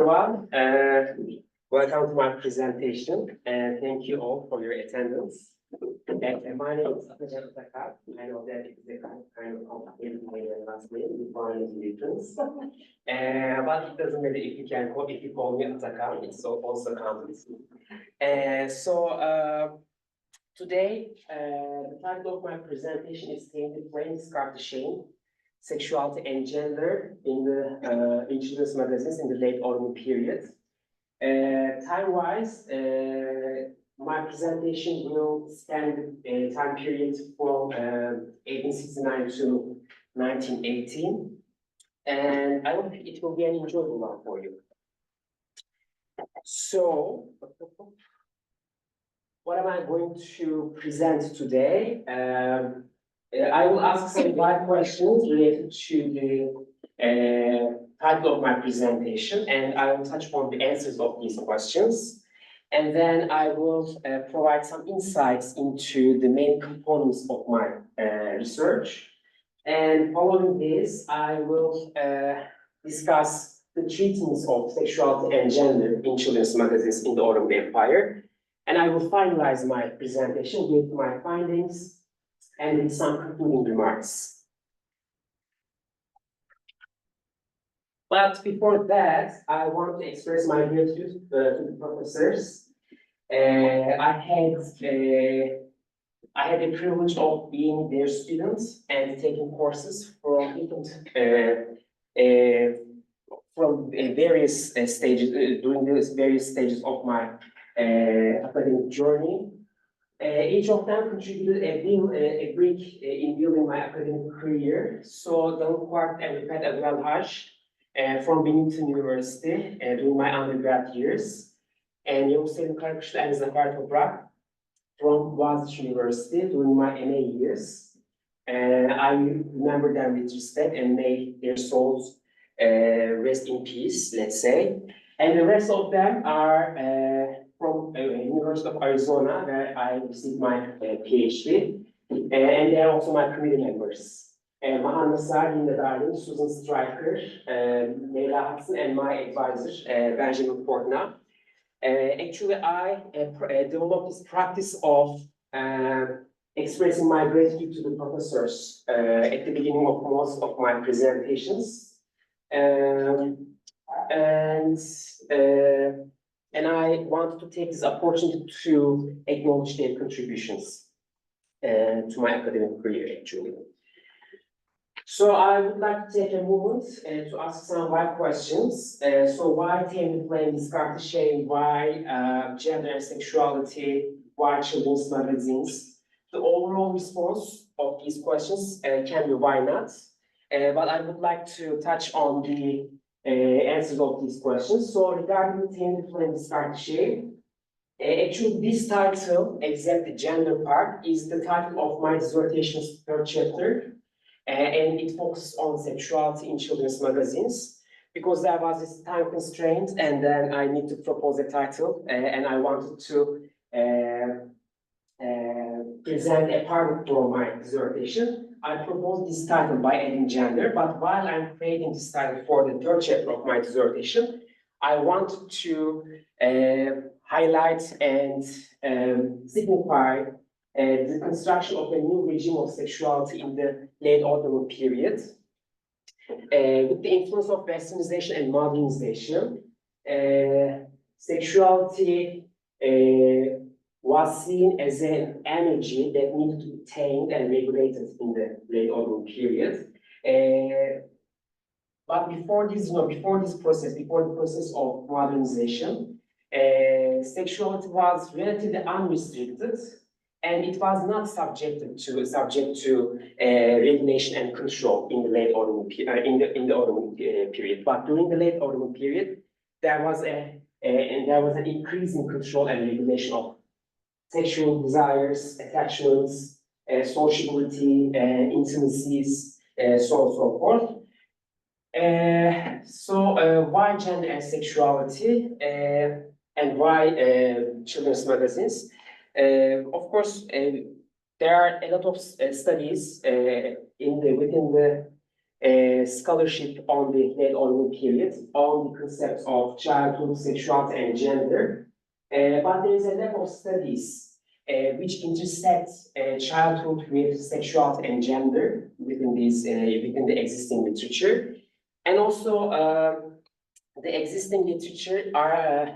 everyone. Welcome to my presentation, and thank you all for your attendance. My name is Atacan Atakan. I know that it's a kind of complicated name and last name, the one is difference. But it doesn't matter if you call me Atakan, it's also counts. Today, the title of my presentation is Tame the Flame, Discard the Shame, Sexuality and Gender in the in children's magazines in the late Ottoman period. Time-wise, my presentation will span the time period from 1869 to 1918, and I hope it will be an enjoyable one for you. So, what am I going to present today? I will ask some live questions related to the title of my presentation, and I will touch on the answers of these questions. And then I will provide some insights into the main components of my research. And following this, I will discuss the treatments of sexuality and gender in children's magazines in the Ottoman Empire. And I will finalize my presentation with my findings and with some concluding remarks. But before that, I want to express my gratitude to the professors. I had the privilege of being their student and taking courses from various stages during these various stages of my academic journey. Each of them contributed a brick in building my academic career. So Danquart and Rifat Abdelhaj from Bennington University during my undergrad years, and Yavuz Karakışlı and Zafer Toprak from Boğaziçi University during my MA years. I remember them with respect and may their souls rest in peace, let's say. And the rest of them are from University of Arizona, where I received my PhD, and they are also my committee members. Mahan Nasar, Linda Darling, Susan Stryker, Leila Hudson, and my advisor, Benjamin Fortna. Actually, I developed this practice of expressing my gratitude to the professors at the beginning of most of my presentations. And I wanted to take this opportunity to acknowledge their contributions to my academic career, actually. So I would like to take a moment to ask some live questions. So why Tame the Flame, Discard the Shame? Why gender and sexuality? Why children's magazines? The overall response of these questions can be why not? But I would like to touch on the answers of these questions. So regarding Tame the Flame, Discard the Shame, actually this title, except the gender part, is the title of my dissertation's third chapter. And it focuses on sexuality in children's magazines, because there was this time constraint, and then I need to propose a title, and I wanted to present a part from my dissertation. I proposed this title by adding gender, but while I'm creating this title for the third chapter of my dissertation, I wanted to highlight and signify the construction of a new regime of sexuality in the late Ottoman period. With the influence of westernization and modernization, sexuality was seen as an energy that needed to be tamed and regulated in the late Ottoman period. But before the process of modernization, sexuality was relatively unrestricted, and it was not subject to regulation and control in the late Ottoman period. But during the late Ottoman period, there was an increase in control and regulation of sexual desires, attachments, sociability, intimacies, so on and so forth. Why gender and sexuality, and why children's magazines? Of course, there are a lot of studies within the scholarship on the late Ottoman period on the concepts of childhood, sexuality, and gender. But there is a lack of studies which intersect childhood with sexuality and gender within within the existing literature, and also the existing literature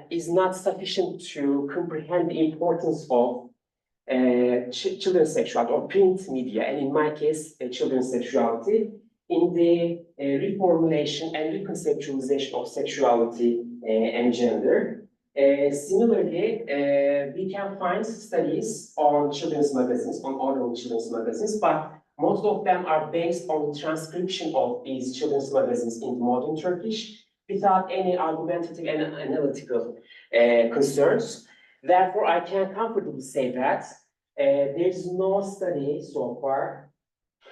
is not sufficient to comprehend the importance of children's sexuality or print media, and in my case, children's sexuality, in the reformulation and reconceptualization of sexuality and gender. Similarly, we can find studies on children's magazines, on oral children's magazines, but most of them are based on the transcription of these children's magazines into modern Turkish without any argumentative and analytical concerns. Therefore, I can comfortably say that there is no study so far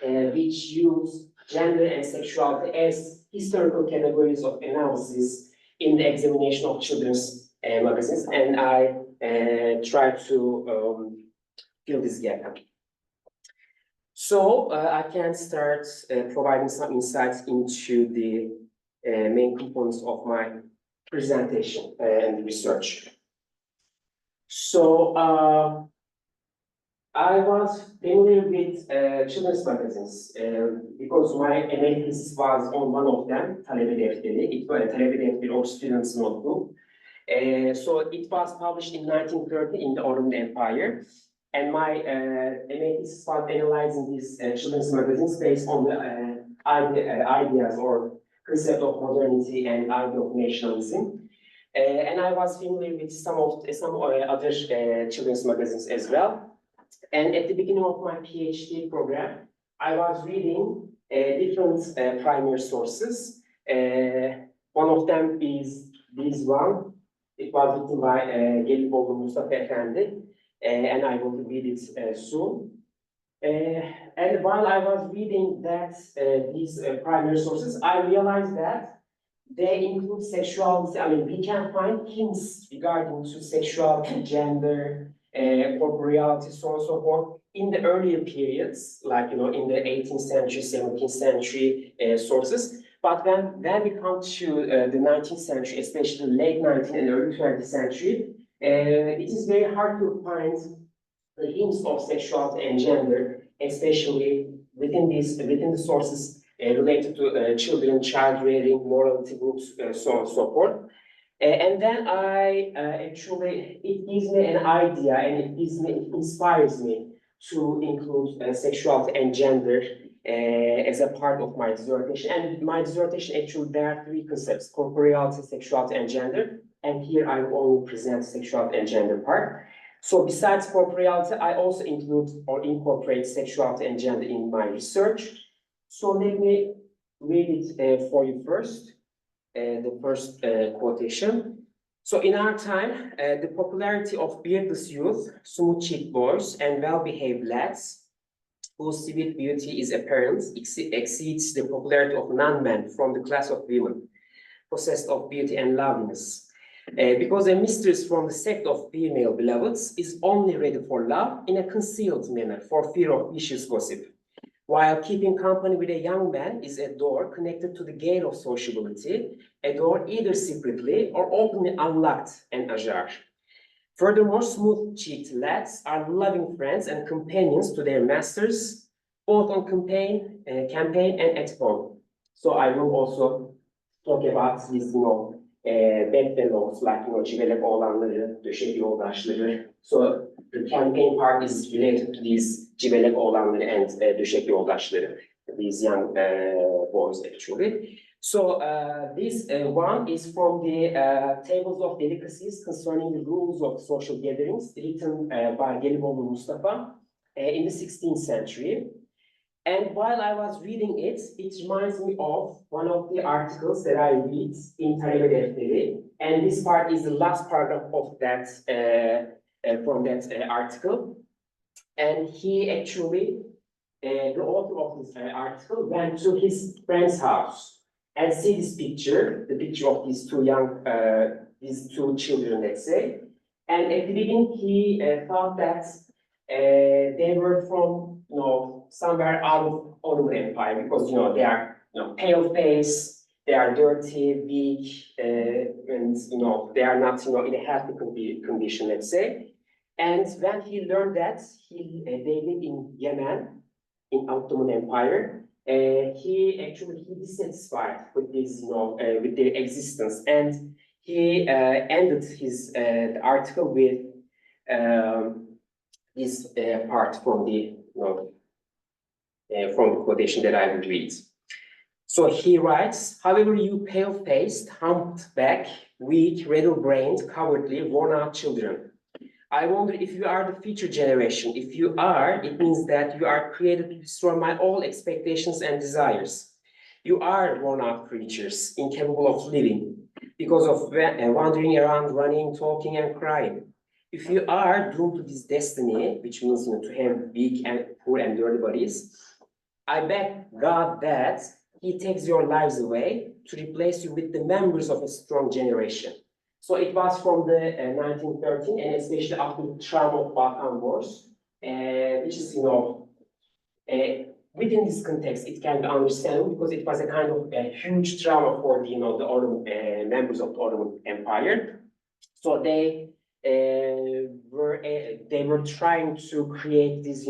which use gender and sexuality as historical categories of analysis in the examination of children's magazines, and I try to fill this gap. So I can start providing some insights into the main components of my presentation and research. So I was familiar with children's magazines because my MA thesis was on one of them, Talebe Defteri. It was a Talebe Defteri or student's notebook. So it was published in 1930 in the Ottoman Empire. And my MA thesis was analyzing these children's magazines based on the ideas or concept of modernity and idea of nationalism. And I was familiar with some other children's magazines as well. And at the beginning of my PhD program, I was reading different primary sources. One of them is this one. It was written by Gelibolu Mustafa Efendi, and I will read it soon. And while I was reading these primary sources, I realized that they include sexuality. I mean, we can find hints regarding to sexuality, gender, corporeality, so on and so forth, in the earlier periods, like, in the 18th century, 17th century sources. But when we come to the 19th century, especially late 19th and early 20th century, it is very hard to find the hints of sexuality and gender, especially within the sources related to children, child rearing, morality groups, so on and so forth. And then it gives me an idea, and it inspires me to include sexuality and gender as a part of my dissertation. And my dissertation, actually, there are three concepts: corporeality, sexuality, and gender. And here I will only present sexuality and gender part. So besides corporeality, I also include or incorporate sexuality and gender in my research. So let me read it for you first. The first quotation. So in our time, the popularity of beardless youth, smooth-cheeked boys, and well-behaved lads, whose civil beauty is apparent, exceeds the popularity of non-men from the class of women, possessed of beauty and loveliness. Because a mistress from the sect of female beloveds is only ready for love in a concealed manner for fear of vicious gossip, while keeping company with a young man is a door connected to the gate of sociability, a door either secretly or openly unlocked and ajar. Furthermore, smooth-cheeked lads are loving friends and companions to their masters, both on campaign and at home. So I will also talk about these, bedfellows, like, civelek oğlanları, döşek yoldaşları. So the campaign part is related to these civelek oğlanları and döşek yoldaşları, these young boys, actually. So this one is from the tables of delicacies concerning the rules of social gatherings, written by Gelibolu Mustafa in the 16th century. And while I was reading it, it reminds me of one of the articles that I read in Talebe Defteri. And this part is the last paragraph of that, from that article. And he actually, the author of this article, went to his friend's house and see this picture, the picture of these two children, let's say. And at the beginning, he thought that they were from, somewhere out of Ottoman Empire, because, they are, pale face, they are dirty, weak, and they are not in a healthy condition, let's say. And when he learned that they live in Yemen, in Ottoman Empire, he dissatisfied with this, with their existence, and he ended his the article with this part from the quotation that I will read. So he writes, however, you pale-faced, humped-back, weak, riddle-brained, cowardly, worn-out children, I wonder if you are the future generation. If you are, it means that you are created to destroy my all expectations and desires. You are worn-out creatures, incapable of living, because of wandering around, running, talking, and crying. If you are doomed to this destiny, which means to have weak and poor and dirty bodies, I beg God that He takes your lives away to replace you with the members of a strong generation. So it was from the 1913, and especially after the trauma of Balkan Wars, which is, within this context, it can be understandable because it was a kind of a huge trauma for the, the Ottoman members of the Ottoman Empire. So they were trying to create this,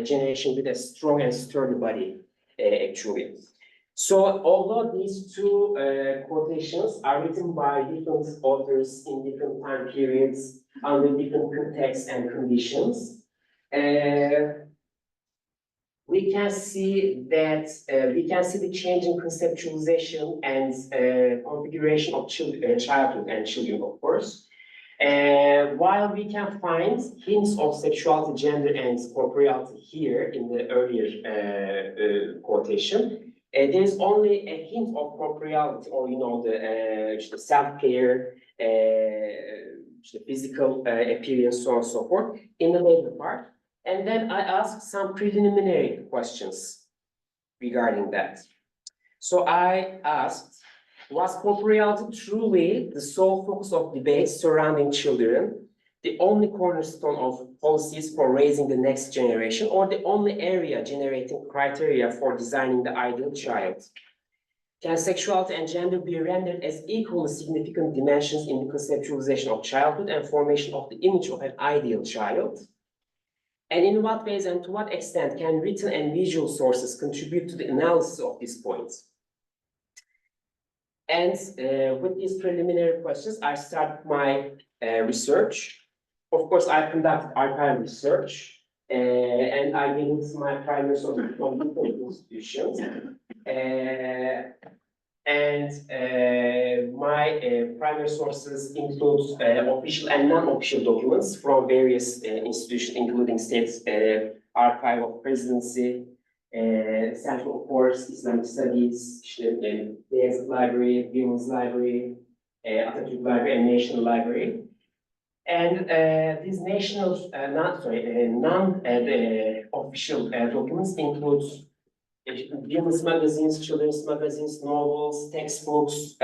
generation with a strong and sturdy body, actually. So although these two quotations are written by different authors in different time periods, under different contexts and conditions, we can see that the change in conceptualization and configuration of childhood and children, of course. While we can find hints of sexuality, gender, and corporeality here in the earlier quotation, there is only a hint of corporeality, or the self-care, the physical appearance, so on and so forth, in the later part. And then I asked some preliminary questions regarding that. So I asked, was corporeality truly the sole focus of debates surrounding children, the only cornerstone of policies for raising the next generation, or the only area generating criteria for designing the ideal child? Can sexuality and gender be rendered as equally significant dimensions in the conceptualization of childhood and formation of the image of an ideal child? And in what ways and to what extent can written and visual sources contribute to the analysis of these points? And with these preliminary questions, I start my research. Of course, I conducted archival research, and I gained my primary sources from different institutions. My primary sources include official and non-official documents from various institutions, including State Archive of Presidency, Center of Course, Islamic Studies, Beyazıt Library, Women's Library, Atatürk Library, and National Library. And these national, non-official documents include women's magazines, children's magazines, novels, textbooks,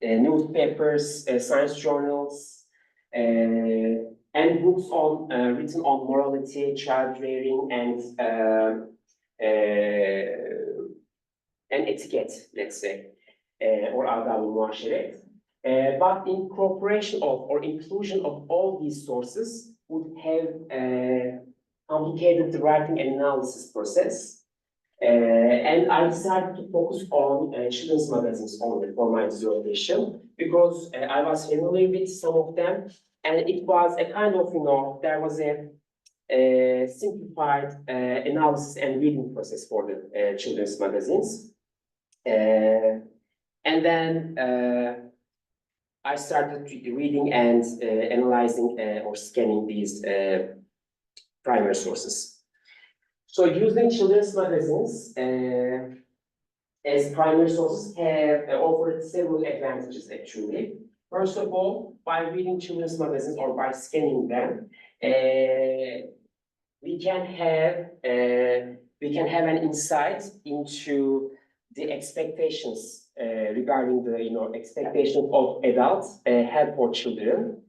newspapers, science journals, and books written on morality, child rearing, and etiquette, let's say, or adab-ı muaşeret. But incorporation of or inclusion of all these sources would have complicated the writing and analysis process. And I decided to focus on children's magazines only for my dissertation because I was familiar with some of them, and it was a kind of, there was a simplified analysis and reading process for the children's magazines. And then I started reading and analyzing or scanning these primary sources. So using children's magazines as primary sources have offered several advantages, actually. First of all, by reading children's magazines or by scanning them, we can have an insight into the expectations regarding the expectations of adults have for children.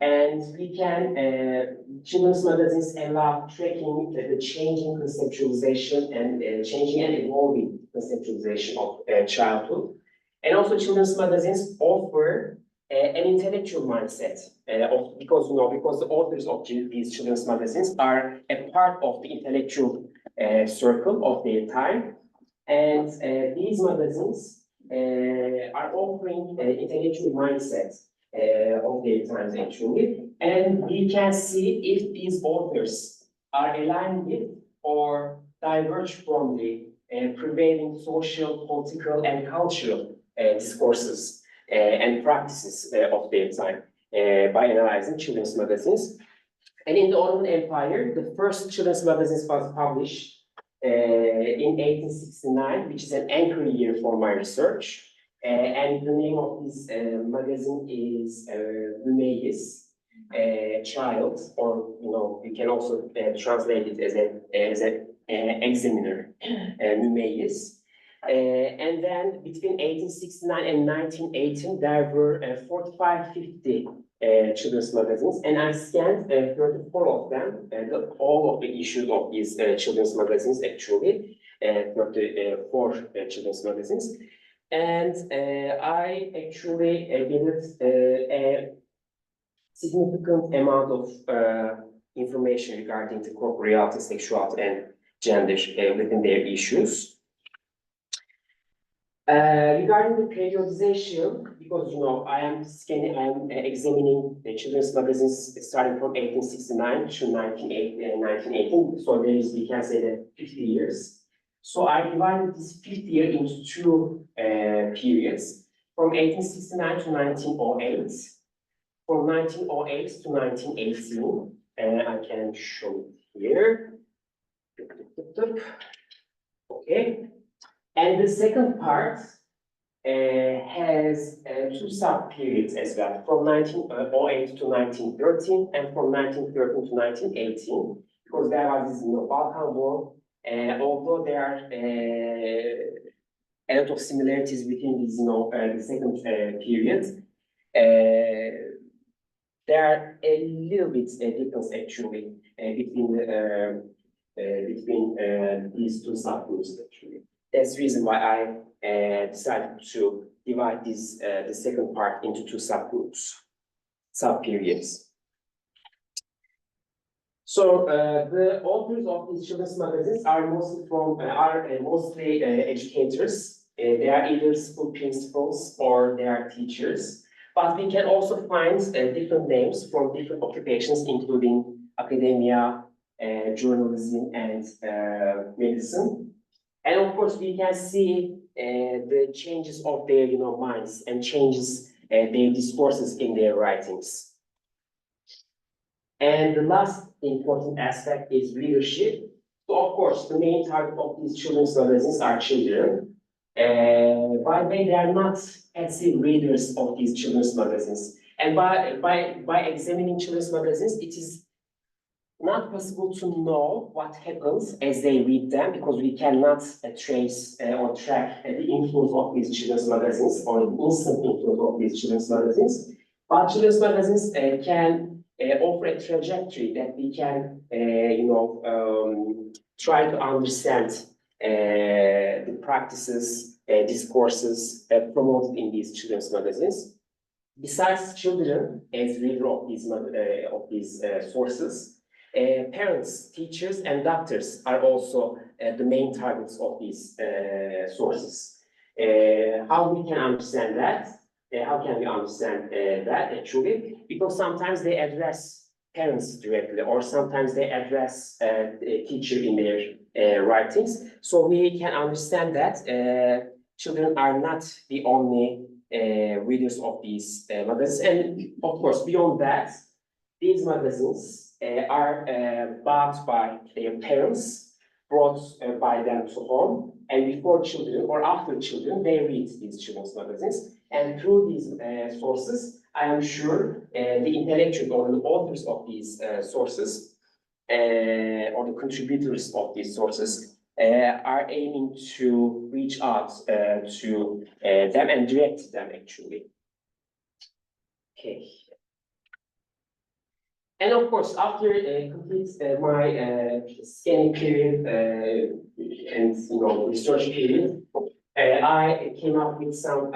And we can, children's magazines allow tracking the changing conceptualization and changing and evolving conceptualization of childhood. And also children's magazines offer an intellectual mindset because the authors of these children's magazines are a part of the intellectual circle of their time. And these magazines are offering intellectual mindset of their times actually, and we can see if these authors are aligned with or diverge from the prevailing social, political, and cultural discourses and practices of their time by analyzing children's magazines. And in the Ottoman Empire, the first children's magazines was published in 1869, which is an anchor year for my research. And the name of this magazine is Numeis, child, or you can also translate it as an examiner, Numeis. And then between 1869 and 1918, there were 45, 50 children's magazines, and I scanned 34 of them, all of the issues of these children's magazines actually, 34 children's magazines. And I actually gathered a significant amount of information regarding the corporeality, sexuality, and gender within their issues. Regarding the periodization, because I am examining the children's magazines starting from 1869 to 1918, so there is, we can say that 50 years. So I divided this 50 year into two periods, from 1869 to 1908, from 1908 to 1918, and I can show it here. Okay. And the second part has two sub-periods as well, from 1908 to 1913 and from 1913 to 1918, because there was this Balkan War, although there are a lot of similarities between these, the second periods, there are a little bit difference actually between these two subgroups actually. That's the reason why I decided to divide this the second part into two subgroups, sub-periods. So the authors of these children's magazines are mostly educators. They are either school principals or they are teachers. But we can also find different names from different occupations, including academia, journalism, and medicine. And of course, we can see the changes of their minds and changes their discourses in their writings. And the last important aspect is readership. So of course, the main target of these children's magazines are children. By the way, they are not passive readers of these children's magazines. And by examining children's magazines, it is not possible to know what happens as they read them, because we cannot trace or track the influence of these children's magazines or the instant influence of these children's magazines. But children's magazines can offer a trajectory that we can, try to understand the practices, discourses promoted in these children's magazines. Besides children as reader of these sources, parents, teachers, and doctors are also the main targets of these sources. How we can understand that? How can we understand that actually? Because sometimes they address parents directly, or sometimes they address the teacher in their writings. So we can understand that children are not the only readers of these magazines. And of course, beyond that, these magazines are bought by their parents, brought by them to home, and before children or after children, they read these children's magazines. And through these sources, I am sure the intellectuals or the authors of these sources or the contributors of these sources are aiming to reach out to them and direct them actually. Okay. And of course, after complete my scanning period and research period, I came up with some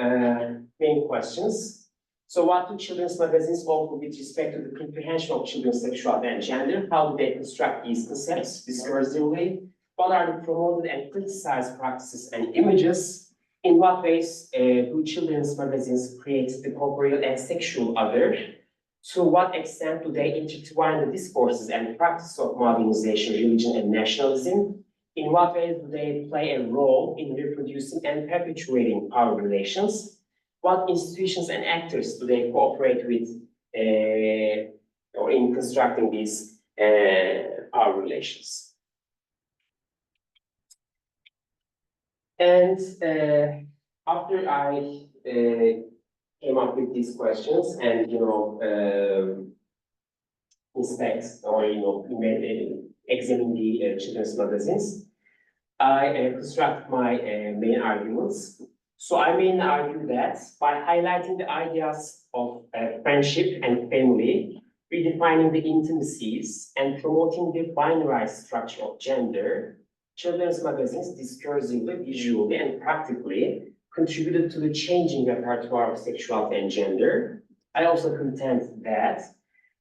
main questions. So what do children's magazines offer with respect to the comprehension of children's sexuality and gender? How do they construct these concepts discursively? What are the promoted and criticized practices and images? In what ways do children's magazines create the corporeal and sexual other? To what extent do they intertwine the discourses and practice of modernization, religion, and nationalism? In what ways do they play a role in reproducing and perpetuating power relations? What institutions and actors do they cooperate with or in constructing these power relations? And after I came up with these questions and inspect or examine the children's magazines, I construct my main arguments. So I mainly argue that by highlighting the ideas of friendship and family, redefining the intimacies, and promoting the binarized structure of gender, children's magazines discursively, visually, and practically contributed to the changing repertoire of sexuality and gender. I also contend that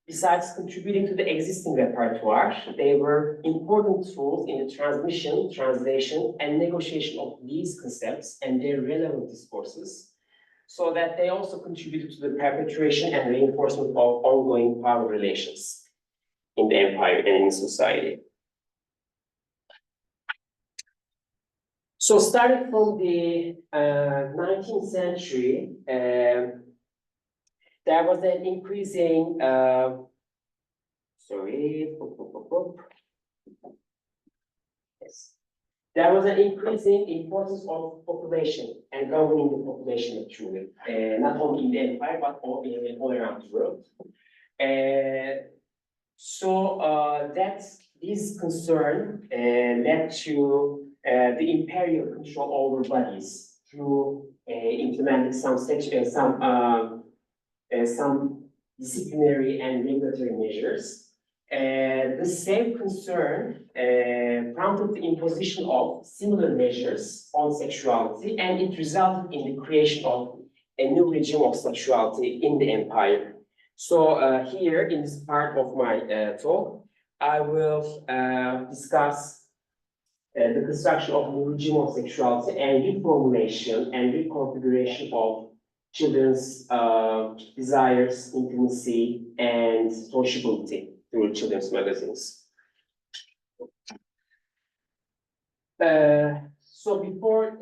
besides contributing to the existing repertoire, they were important tools in the transmission, translation, and negotiation of these concepts and their relevant discourses, so that they also contributed to the perpetuation and reinforcement of ongoing power relations in the empire and in society. So starting from the 19th century, there was an increasing, yes. There was an increasing importance of population and governing the population actually, not only in the empire, but all around the world. That this concern led to the imperial control over bodies through implementing some disciplinary and regulatory measures. The same concern prompted the imposition of similar measures on sexuality, and it resulted in the creation of a new regime of sexuality in the empire. So here in this part of my talk, I will discuss the construction of a new regime of sexuality and reformulation and reconfiguration of children's desires, intimacy, and sociability through children's magazines. So before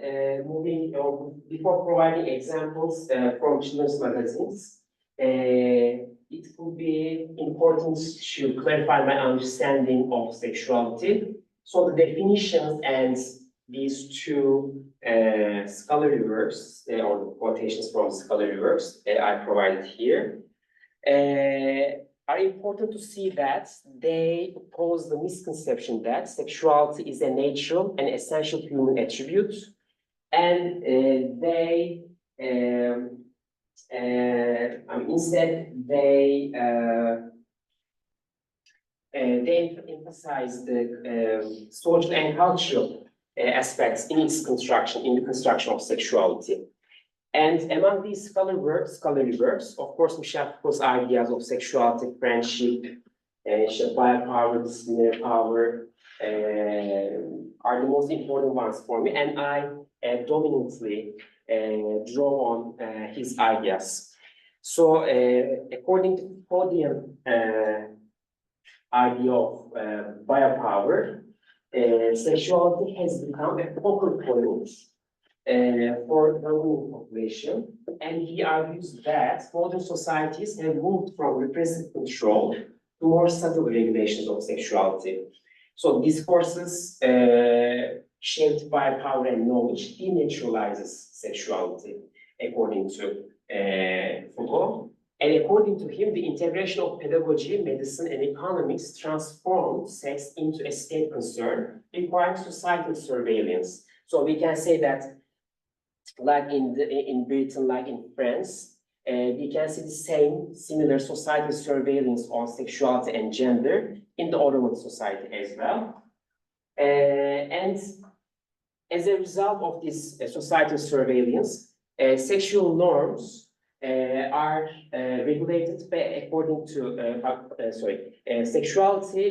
before providing examples from children's magazines, it would be important to clarify my understanding of sexuality. So the definitions and these two scholarly works, or the quotations from scholarly works I provided here, are important to see that they oppose the misconception that sexuality is a natural and essential human attribute, and instead they emphasize the social and cultural aspects in its construction, in the construction of sexuality. And among these scholarly works, of course, we have ideas of sexuality, friendship, biopower, disciplinary power, are the most important ones for me, and I dominantly draw on his ideas. So, according to Podium idea of biopower, sexuality has become a focal point for the governing population, and he argues that modern societies have moved from repressive control to more subtle regulations of sexuality. So discourses shaped by power and knowledge denaturalizes sexuality, according to Foucault. And according to him, the integration of pedagogy, medicine, and economics transformed sex into a state concern, requiring societal surveillance. So we can say that, like in Britain, like in France, we can see the similar societal surveillance on sexuality and gender in the Ottoman society as well. And as a result of this societal surveillance, sexual norms are regulated according to, sexuality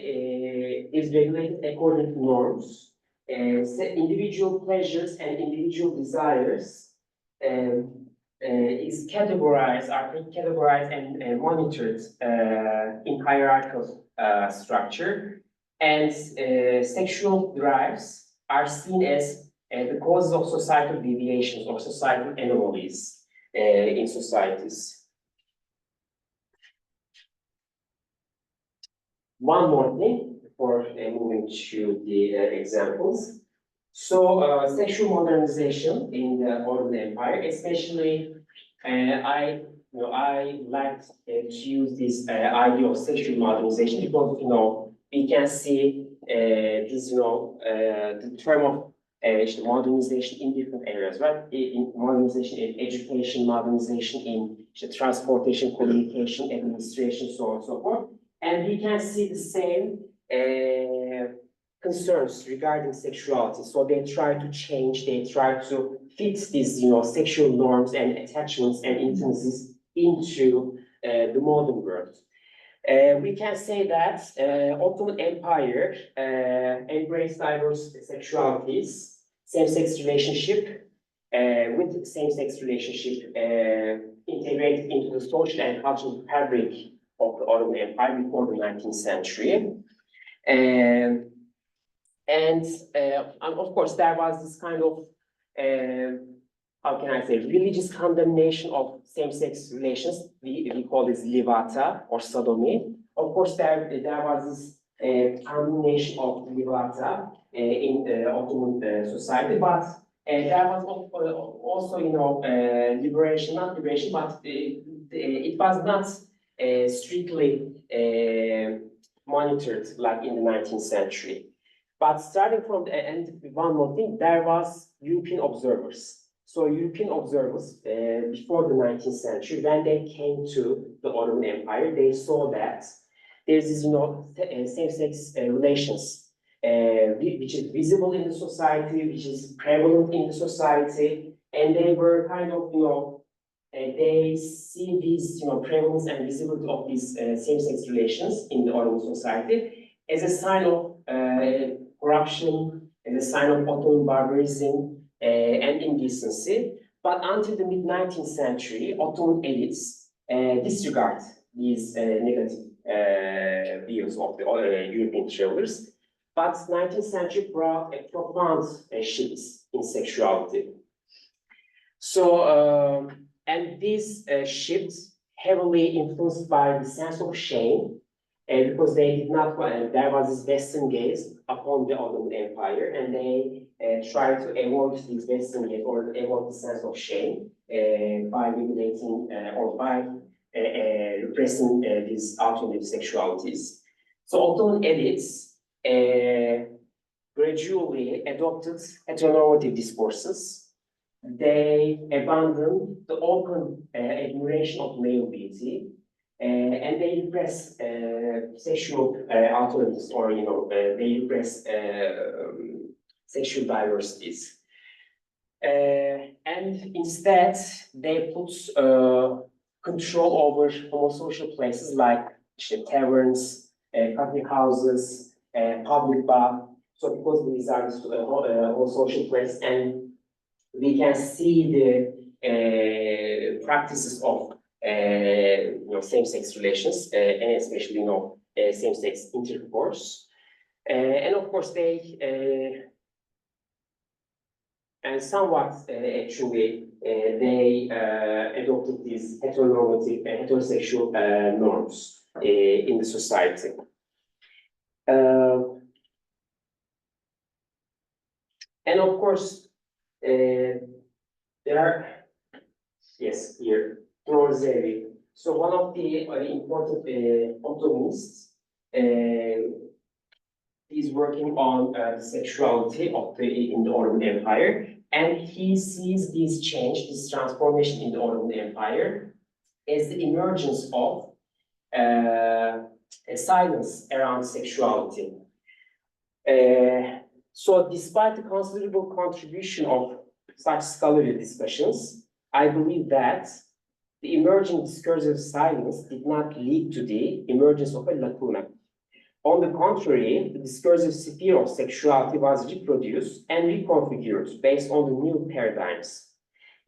is regulated according to norms. Individual pleasures and individual desires are categorized and monitored in hierarchical structure, and sexual drives are seen as the causes of societal deviations or societal anomalies in societies. One more thing before moving to the examples. So, sexual modernization in the Ottoman Empire, especially, I like to use this idea of sexual modernization because we can see this the term of modernization in different areas, right? In modernization in education, modernization in transportation, communication, administration, so on and so forth. And we can see the same concerns regarding sexuality. So they try to change, they try to fit these, sexual norms and attachments and intimacies into the modern world. We can say that Ottoman Empire embraced diverse sexualities, same-sex relationship, with same-sex relationship integrated into the social and cultural fabric of the Ottoman Empire before the 19th century. And of course, there was this kind of, how can I say, religious condemnation of same-sex relations. We call this livata or sodomy. Of course, there was this condemnation of livata in Ottoman society, but there was also, liberation, not liberation, but it was not strictly monitored like in the 19th century. But starting from the end, one more thing, there was European observers. So European observers before the 19th century, when they came to the Ottoman Empire, they saw that there's this, same-sex relations, which is visible in the society, which is prevalent in the society, and they were kind of, they see these, prevalence and visibility of these same-sex relations in the Ottoman society as a sign of corruption, as a sign of Ottoman barbarism and indecency. But until the mid-19th century, Ottoman elites disregard these negative views of the European travelers. But 19th century brought a profound shift in sexuality. So, and this shift heavily influenced by the sense of shame, because they did not, there was this Western gaze upon the Ottoman Empire, and they tried to avoid this Western gaze or avoid the sense of shame by regulating or by repressing these alternative sexualities. So Ottoman elites gradually adopted heteronormative discourses. They abandoned the open admiration of male beauty, and they repress sexual alternatives, or they repress sexual diversities, and instead they put control over homosocial places like taverns, coffee houses, public bath. So because these are homosocial places, and we can see the practices of same-sex relations, and especially same-sex intercourse, and of course they and somewhat actually they adopted these heteronormative heterosexual norms in the society. And of course there are, yes, here Torzevi. So one of the important Ottomanists is working on the sexuality of in the Ottoman Empire, and he sees this change, this transformation in the Ottoman Empire as the emergence of a silence around sexuality. So despite the considerable contribution of such scholarly discussions, I believe that the emerging discursive silence did not lead to the emergence of a lacuna. On the contrary, the discursive sphere of sexuality was reproduced and reconfigured based on the new paradigms.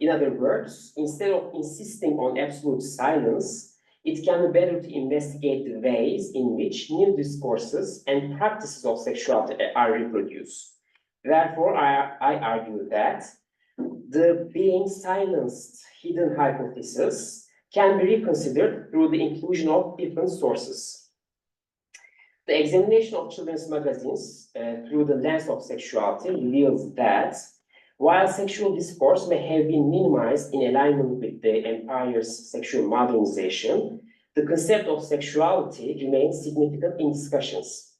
In other words, instead of insisting on absolute silence, it can be better to investigate the ways in which new discourses and practices of sexuality are reproduced. Therefore, I argue that the being silenced hidden hypothesis can be reconsidered through the inclusion of different sources. The examination of children's magazines through the lens of sexuality reveals that while sexual discourse may have been minimized in alignment with the empire's sexual modernization, the concept of sexuality remains significant in discussions.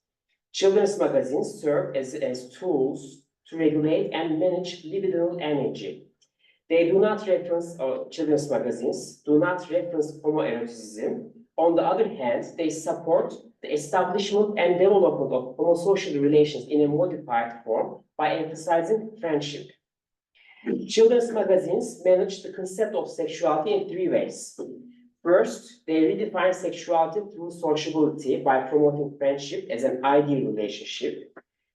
Children's magazines serve as tools to regulate and manage libidinal energy. They do not reference, children's magazines do not reference homoeroticism. On the other hand, they support the establishment and development of homosocial relations in a modified form by emphasizing friendship. Children's magazines manage the concept of sexuality in three ways. First, they redefine sexuality through sociability by promoting friendship as an ideal relationship.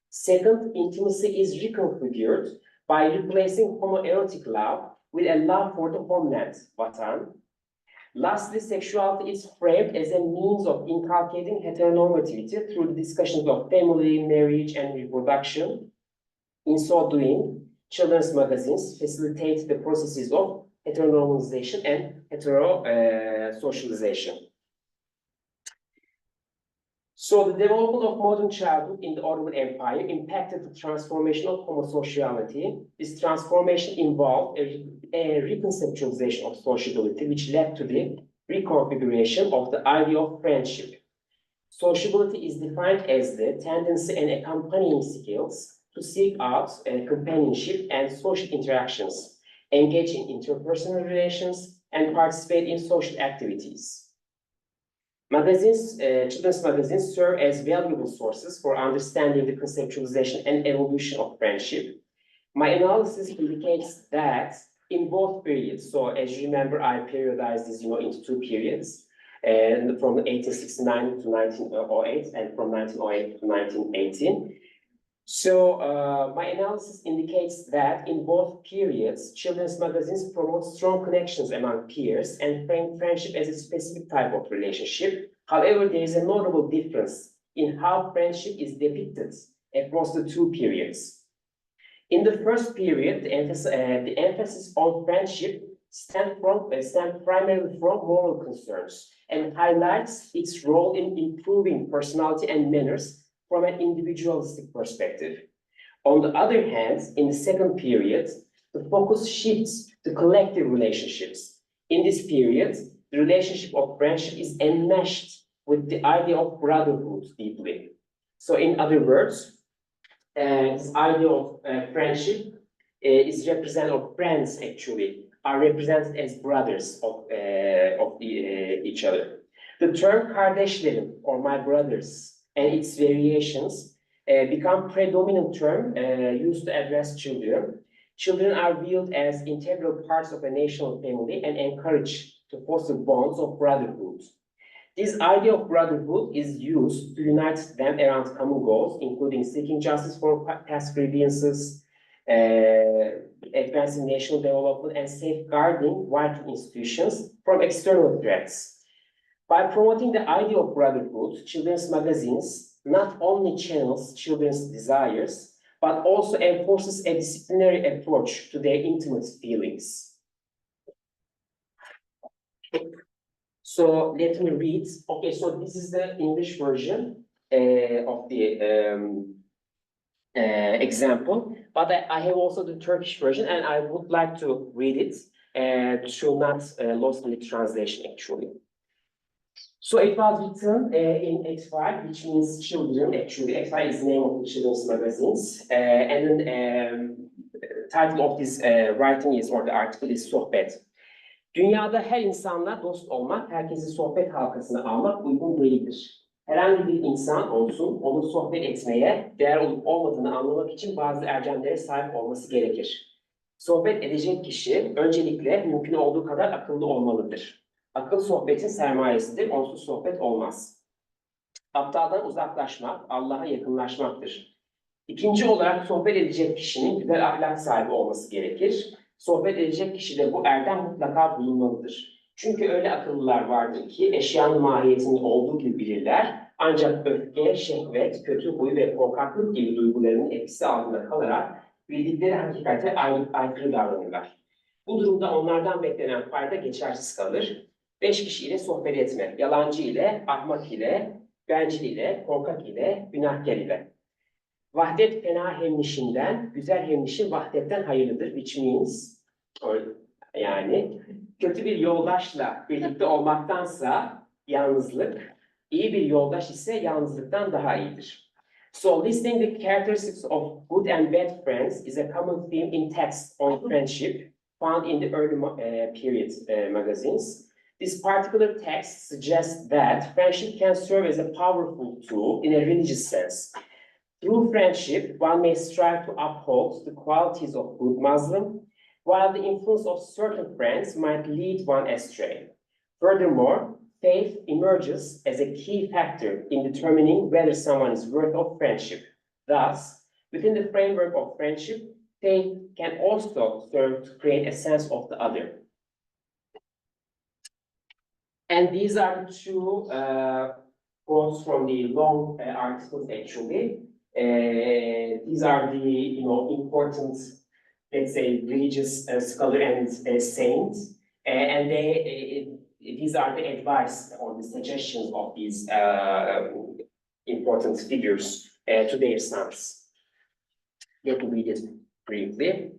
Second, intimacy is reconfigured by replacing homoerotic love with a love for the homeland, Vatan. Lastly, sexuality is framed as a means of inculcating heteronormativity through the discussions of family, marriage, and reproduction. In so doing, children's magazines facilitate the processes of heteronormalization and heterosocialization. So the development of modern childhood in the Ottoman Empire impacted the transformation of homosociality. This transformation involved a reconceptualization of sociability, which led to the reconfiguration of the idea of friendship. Sociability is defined as the tendency and accompanying skills to seek out companionship and social interactions, engage in interpersonal relations, and participate in social activities. Magazines, children's magazines serve as valuable sources for understanding the conceptualization and evolution of friendship. My analysis indicates that in both periods, so as you remember, I periodized this into two periods, and from 1869 to 1908 and from 1908 to 1918. So my analysis indicates that in both periods, children's magazines promote strong connections among peers and frame friendship as a specific type of relationship. However, there is a notable difference in how friendship is depicted across the two periods. In the first period, the emphasis on friendship stems primarily from moral concerns and highlights its role in improving personality and manners from an individualistic perspective. On the other hand, in the second period, the focus shifts to collective relationships. In this period, the relationship of friendship is enmeshed with the idea of brotherhood deeply. So in other words, this idea of friendship is represented, or friends actually, are represented as brothers of each other. The term kardeşlerim, or my brothers, and its variations become predominant term used to address children. Children are viewed as integral parts of a national family and encouraged to foster bonds of brotherhood. This idea of brotherhood is used to unite them around common goals, including seeking justice for past grievances, advancing national development, and safeguarding vital institutions from external threats. By promoting the idea of brotherhood, children's magazines not only channels children's desires, but also enforces a disciplinary approach to their intimate feelings. So let me read. Okay, so this is the English version of the example, but I have also the Turkish version, and I would like to read it to not lost in the translation actually. So it was written in X5, which means children. Actually, X5 is the name of the children's magazines. And then title of this writing is, or the article is Sohbet. Dünyada her insanla dost olmak, herkesi sohbet halkasına almak uygun değildir. Herhangi bir insan olsun, onu sohbet etmeye, değer olup olmadığını anlamak için bazı erdemlere sahip olması gerekir. Sohbet edecek kişi öncelikle mümkün olduğu kadar akıllı olmalıdır. Akıl sohbetin sermayesidir, onsuz sohbet olmaz. Aptaldan uzaklaşmak, Allah'a yakınlaşmaktır. İkinci olarak sohbet edecek kişinin güzel ahlak sahibi olması gerekir. Sohbet edecek kişide bu erdem mutlaka bulunmalıdır. Çünkü öyle akıllılar vardır ki eşyanın mahiyetini olduğu gibi bilirler. Ancak öfke, şehvet, kötü huy ve korkaklık gibi duygularının etkisi altında kalarak bildikleri hakikate aykırı davranırlar. Bu durumda onlardan beklenen fayda geçersiz kalır. 5 kişi ile sohbet etme, yalancı ile, ahmak ile, bencil ile, korkak ile, günahkar ile. Vahdet fena hemnişinden, güzel hemnişin vahdetten hayırlıdır. Which means, yani kötü bir yoldaşla birlikte olmaktansa yalnızlık, iyi bir yoldaş ise yalnızlıktan daha iyidir. So listing the characteristics of good and bad friends is a common theme in texts on friendship found in the early period magazines. This particular text suggests that friendship can serve as a powerful tool in a religious sense. Through friendship, one may strive to uphold the qualities of good Muslim, while the influence of certain friends might lead one astray. Furthermore, faith emerges as a key factor in determining whether someone is worthy of friendship. Thus, within the framework of friendship, faith can also serve to create a sense of the other. And these are the two quotes from the long articles, actually. These are the important, let's say, religious scholar and saint, and these are the advice or the suggestions of these important figures to their sons. Let me read it briefly.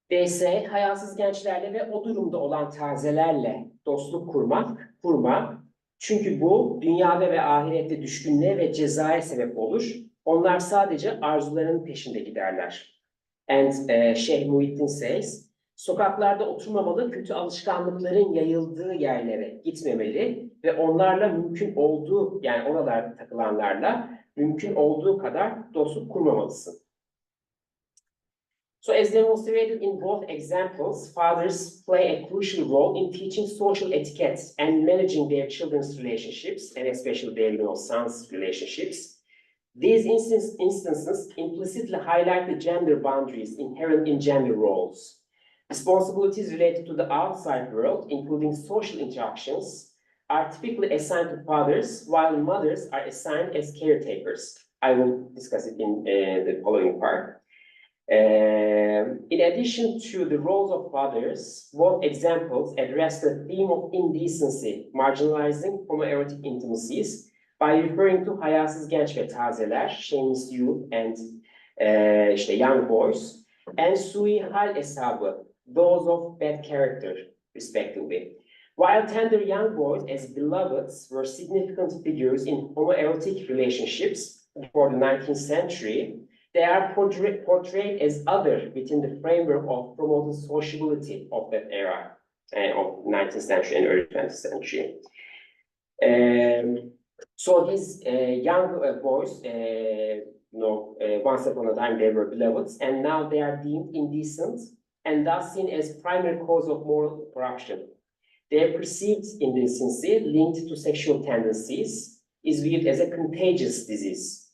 They say, hayasız gençlerle ve o durumda olan tazelerle dostluk kurma, çünkü bu dünyada ve ahirette düşkünlüğe ve cezaya sebep olur. Onlar sadece arzularının peşinde giderler. And Şeyh Muhittin says, sokaklarda oturmamalı, kötü alışkanlıkların yayıldığı yerlere gitmemeli ve onlarla mümkün olduğu, yani oralarda takılanlarla mümkün olduğu kadar dostluk kurmamalısın. So as demonstrated in both examples, fathers play a crucial role in teaching social etiquette and managing their children's relationships, and especially their sons' relationships. These instances implicitly highlight the gender boundaries inherent in gender roles. Responsibilities related to the outside world, including social interactions, are typically assigned to fathers, while mothers are assigned as caretakers. I will discuss it in the following part. In addition to the roles of fathers, both examples address the theme of indecency, marginalizing homoerotic intimacies by referring to hayasız genç ve tazeler, shameless youth and young boys, and sui hal eshabı, those of bad character, respectively. While tender young boys as beloveds were significant figures in homoerotic relationships before the 19th century, they are portrayed as other within the framework of promoting sociability of that era of 19th century and early 20th century. So these young boys, once upon a time they were beloveds, and now they are deemed indecent and thus seen as primary cause of moral corruption. Their perceived indecency linked to sexual tendencies is viewed as a contagious disease.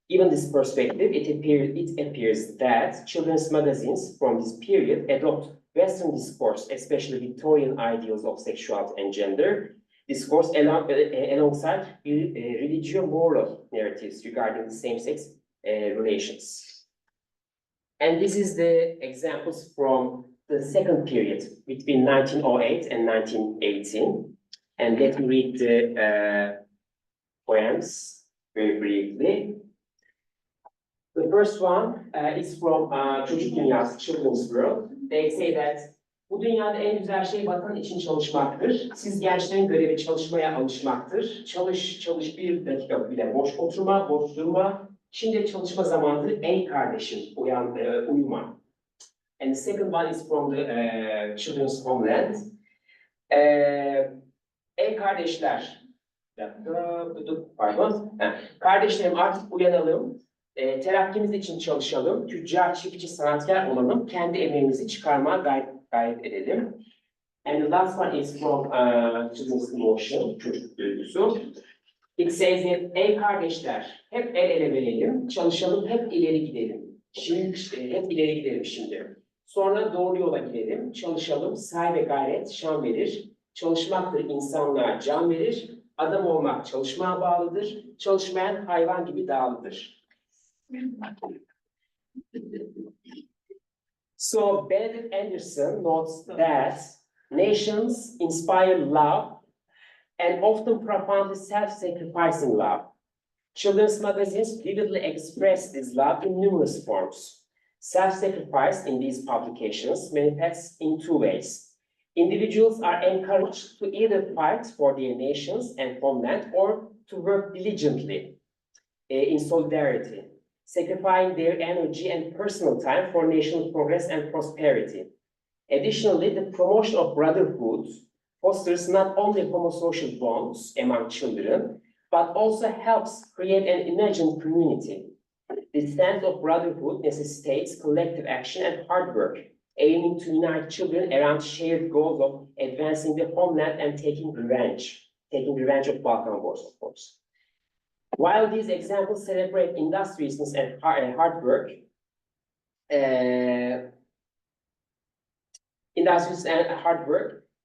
Given this perspective, it appears that children's magazines from this period adopt Western discourse, especially Victorian ideals of sexuality and gender, discourse alongside religio-moral narratives regarding the same-sex relations. And this is the examples from the second period between 1908 and 1918. And let me read the poems very briefly. The first one is from Çocuk Dünyası, Children's World. They say that bu dünyada en güzel şey vatan için çalışmaktır. Siz gençlerin görevi çalışmaya alışmaktır. Çalış bir dakika bile boş oturma, boş durma. Şimdi çalışma zamanıdır ey kardeşim, uyuma. and the second one is from the children's homeland. Ey kardeşler, pardon. Kardeşlerim artık uyanalım, terakkimiz için çalışalım, tüccar, çiftçi, sanatkar olalım, kendi emeğimizi çıkarmaya gayret edelim. And the last one is from Children's Emotion, çocuk duygusu. It says that, ey kardeşler, hep el ele verelim, çalışalım, hep ileri gidelim. Şimdi, hep ileri gidelim şimdi. Sonra doğru yola gidelim, çalışalım, sahi ve gayret şan verir. Çalışmaktır insanlığa can verir. Adam olmak çalışmaya bağlıdır. Çalışmayan hayvan gibi dağılıdır. So Benedict Anderson notes that nations inspire love and often profoundly self-sacrificing love. Children's magazines vividly express this love in numerous forms. Self-sacrifice in these publications manifests in two ways. Individuals are encouraged to either fight for their nations and homeland or to work diligently in solidarity, sacrificing their energy and personal time for national progress and prosperity. Additionally, the promotion of brotherhood fosters not only homosocial bonds among children, but also helps create an imagined community. The sense of brotherhood necessitates collective action and hard work, aiming to unite children around shared goals of advancing the homeland and taking revenge of Balkan wars, of course. While these examples celebrate industriousness and hard work,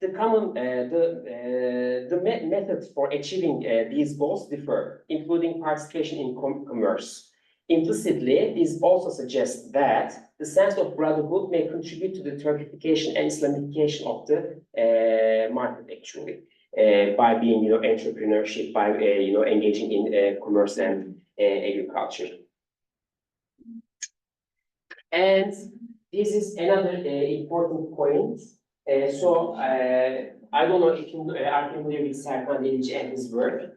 the common methods for achieving these goals differ, including participation in commerce. Implicitly, this also suggests that the sense of brotherhood may contribute to the Turkification and Islamification of the market, actually, by being, entrepreneurship, by, engaging in commerce and agriculture. And this is another important point. I don't know if you are familiar with Serkan Delici and his work.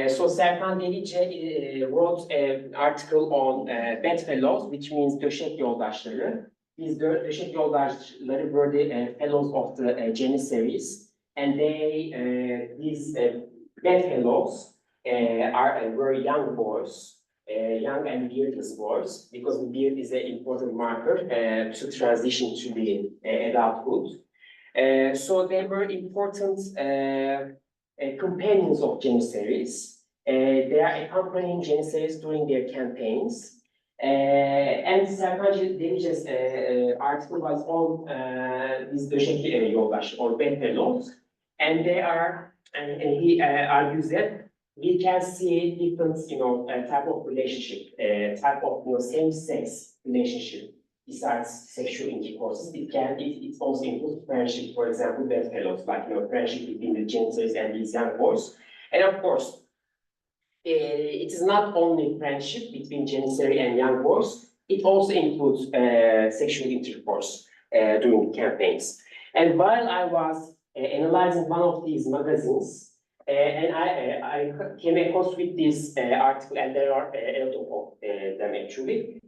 So Serkan Delici wrote an article on bedfellows, which means döşek yoldaşları. These döşek yoldaşları were the fellows of the Janissaries, and these bedfellows were young boys, young and beardless boys, because the beard is an important marker to transition to the adulthood. So they were important companions of Janissaries. They are accompanying Janissaries during their campaigns. And Serkan Delici's article was on these döşek yoldaş, or bedfellows, and they are, and he argues that we can see different, type of relationship, type of, same-sex relationship. Besides sexual intercourse, it also includes friendship, for example, bedfellows, like, friendship between the Janissaries and these young boys. And of course, it is not only friendship between Janissary and young boys, it also includes sexual intercourse during the campaigns. And while I was analyzing one of these magazines, and I came across with this article, and there are a lot of them actually.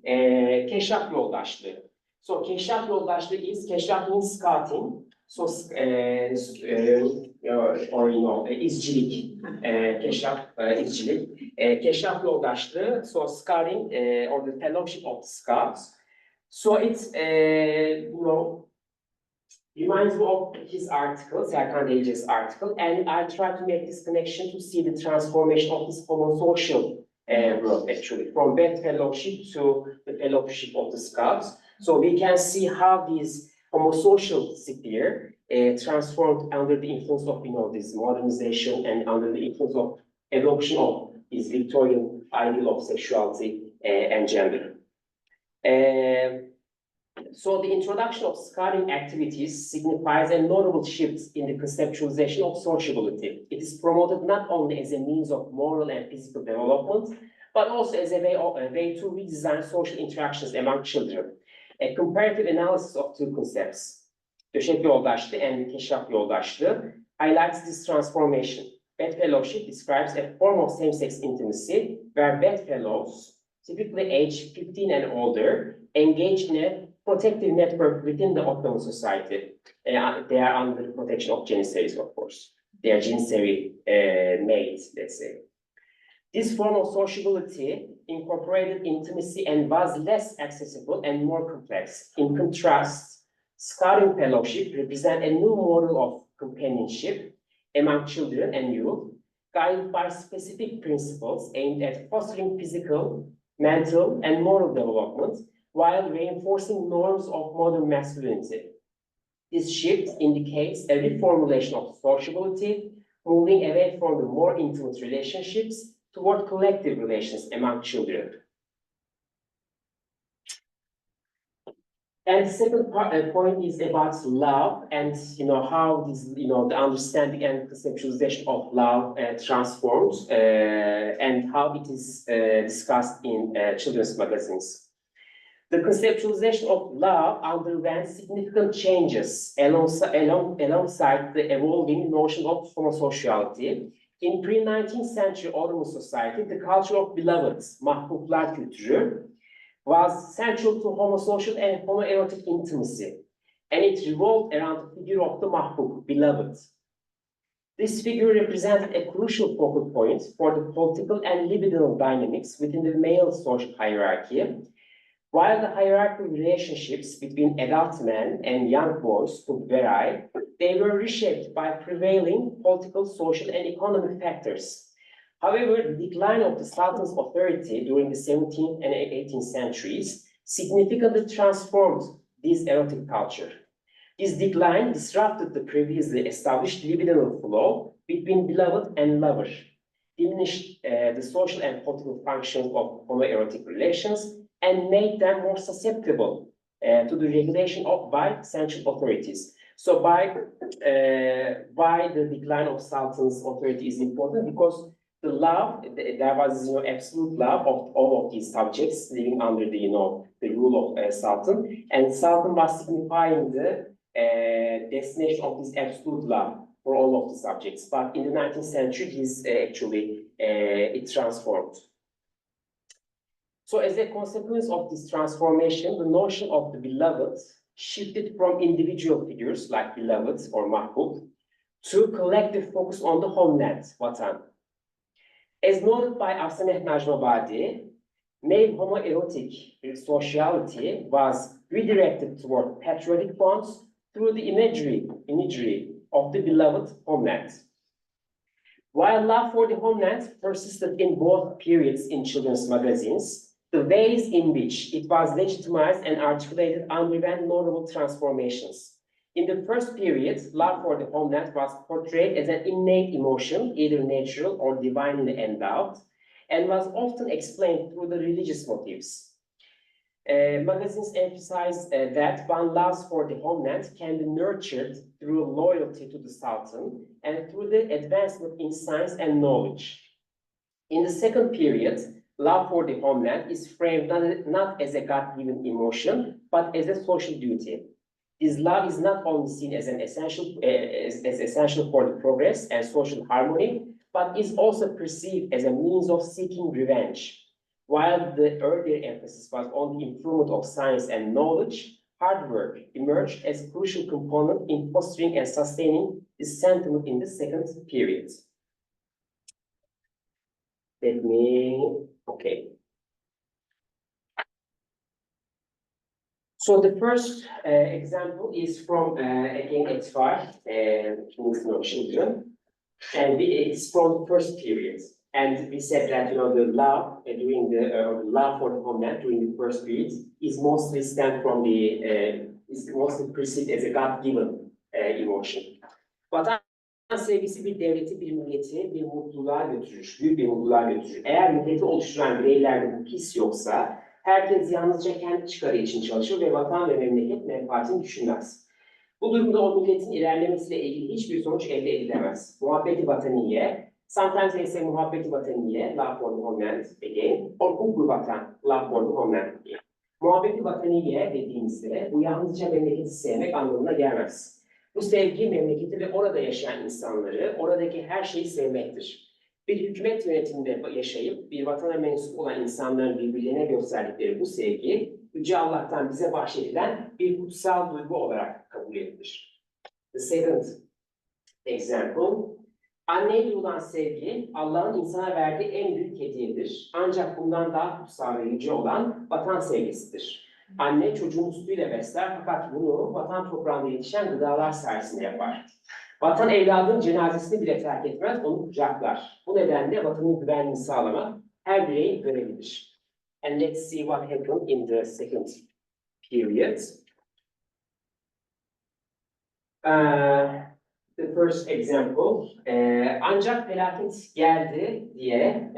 Keşaf yoldaşlığı. So keşaf yoldaşlığı is, keşaf means scouting. So izcilik, keşaf, izcilik. Keşaf yoldaşlığı, so scouting or the fellowship of the scouts. So it's reminds me of his article, Serkan Delici's article, and I try to make this connection to see the transformation of this homosocial world, actually, from bedfellowship to the fellowship of the scouts. So we can see how this homosocial sphere transformed under the influence of, this modernization and under the influence of adoption of this Victorian ideal of sexuality and gender. So the introduction of scouting activities signifies a notable shift in the conceptualization of sociability. It is promoted not only as a means of moral and physical development, but also as a way to redesign social interactions among children. A comparative analysis of two concepts, döşek yoldaşlığı and keşaf yoldaşlığı, highlights this transformation. Bedfellowship describes a form of same-sex intimacy where bedfellows, typically aged 15 and older, engage in a protective network within the Ottoman society. They are under the protection of Janissaries, of course. They are Janissary maids, let's say. This form of sociability incorporated intimacy and was less accessible and more complex. In contrast, Scouting Fellowship represents a new model of companionship among children and youth, guided by specific principles aimed at fostering physical, mental, and moral development, while reinforcing norms of modern masculinity. This shift indicates a reformulation of sociability, moving away from the more intimate relationships toward collective relations among children. And the second point is about love and how this the understanding and conceptualization of love transforms and how it is discussed in children's magazines. The conceptualization of love underwent significant changes alongside the evolving notion of homosexuality. In pre-19th century Ottoman society, the culture of beloveds, mahbublar kültürü, was central to homosocial and homoerotic intimacy, and it revolved around the figure of the mahbub, beloved. This figure represented a crucial focal point for the political and libidinal dynamics within the male social hierarchy, while the hierarchical relationships between adult men and young boys could vary, they were reshaped by prevailing political, social, and economic factors. However, the decline of the Sultan's authority during the 17th and 18th centuries significantly transformed this erotic culture. This decline disrupted the previously established libidinal flow between beloved and lover, diminished the social and political functions of homoerotic relations, and made them more susceptible to the regulation by central authorities. So why the decline of Sultan's authority is important? Because the love, there was absolute love of all of these subjects living under the the rule of Sultan, and Sultan was signifying the destination of this absolute love for all of the subjects. But in the 19th century, this actually it transformed. So as a consequence of this transformation, the notion of the beloved shifted from individual figures like beloveds or mahbub to collective focus on the homeland, vatan. As noted by Afsaneh Najmabadi, male homoerotic sociality was redirected toward patriotic bonds through the imagery of the beloved homeland. While love for the homeland persisted in both periods in children's magazines, the ways in which it was legitimized and articulated underwent notable transformations. In the first period, love for the homeland was portrayed as an innate emotion, either natural or divinely endowed, and was often explained through the religious motives. Magazines emphasize that one loves for the homeland can be nurtured through loyalty to the Sultan and through the advancement in science and knowledge. In the second period, love for the homeland is framed not as a God-given emotion, but as a social duty. This love is not only seen as an essential for the progress and social harmony, but is also perceived as a means of seeking revenge. While the earlier emphasis was on the improvement of science and knowledge, hard work emerged as a crucial component in fostering and sustaining this sentiment in the second period. Okay. So the first example is from, again, Etfar, King's No Children, and it's from the first period. And we said that, the love during the love for the homeland during the first period is mostly stemmed from is mostly perceived as a God-given emotion. Vatan sevgisi bir devleti, bir milleti bir mutluluğa götürür, büyük bir mutluluğa götürür. Eğer milleti oluşturan bireylerde bu his yoksa, herkes yalnızca kendi çıkarı için çalışır ve vatan ve memleket menfaatini düşünmez. Bu durumda o milletin ilerlemesiyle ilgili hiçbir sonuç elde edilemez. Muhabbeti vataniye, sometimes they say muhabbeti vataniye, love for the homeland again, or hubbu vatan, love for the homeland again. Muhabbeti vataniye dediğimizde bu yalnızca memleketi sevmek anlamına gelmez. Bu sevgi memleketi ve orada yaşayan insanları, oradaki her şeyi sevmektir. Bir hükümet yönetiminde yaşayıp bir vatana mensup olan insanların birbirlerine gösterdikleri bu sevgi, Yüce Allah'tan bize bahşedilen bir kutsal duygu olarak kabul edilir. The second example, anneye duyulan sevgi, Allah'ın insana verdiği en büyük hediyedir. Ancak bundan daha kutsal ve yüce olan vatan sevgisidir. Anne çocuğunu sütüyle besler fakat bunu vatan toprağında yetişen gıdalar sayesinde yapar. Vatan evladın cenazesini bile terk etmez, onu kucaklar. Bu nedenle vatanın güvenliğini sağlamak her bireyin görevidir. And let's see what happened in the second period. The first example, ancak felaket geldi diye,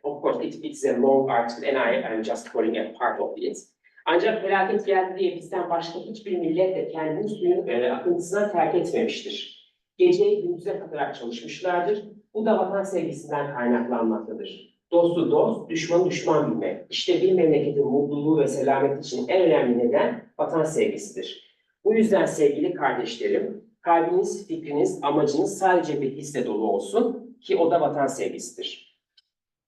of course it's a long article and I'm just quoting a part of it. Ancak felaket geldi diye bizden başka hiçbir millet de kendini suyun akıntısına terk etmemiştir. Geceyi gündüze katarak çalışmışlardır. Bu da vatan sevgisinden kaynaklanmaktadır. Dostu dost, düşmanı düşman bilmek. İşte bir memleketin mutluluğu ve selameti için en önemli neden vatan sevgisidir. Bu yüzden sevgili kardeşlerim, kalbiniz, fikriniz, amacınız sadece bir hisle dolu olsun ki o da vatan sevgisidir.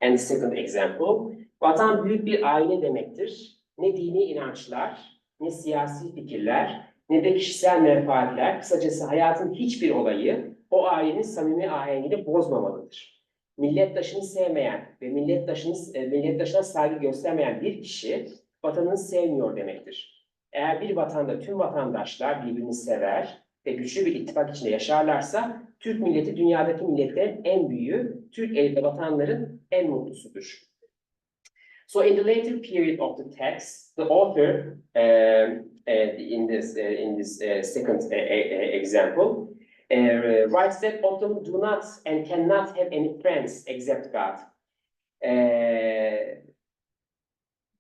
And the second example, vatan büyük bir aile demektir. Ne dini inançlar, ne siyasi fikirler, ne de kişisel menfaatler, kısacası hayatın hiçbir olayı o ailenin samimi ahengini bozmamalıdır. Milletdaşını sevmeyen ve milletdaşına saygı göstermeyen bir kişi vatanını sevmiyor demektir. Eğer bir vatanda tüm vatandaşlar birbirini sever ve güçlü bir ittifak içinde yaşarlarsa, Türk milleti dünyadaki milletlerin en büyüğü, Türk eli vatanların en mutlusudur. So in the later period of the text, the author, in this second example, writes that Ottoman do not and cannot have any friends except God.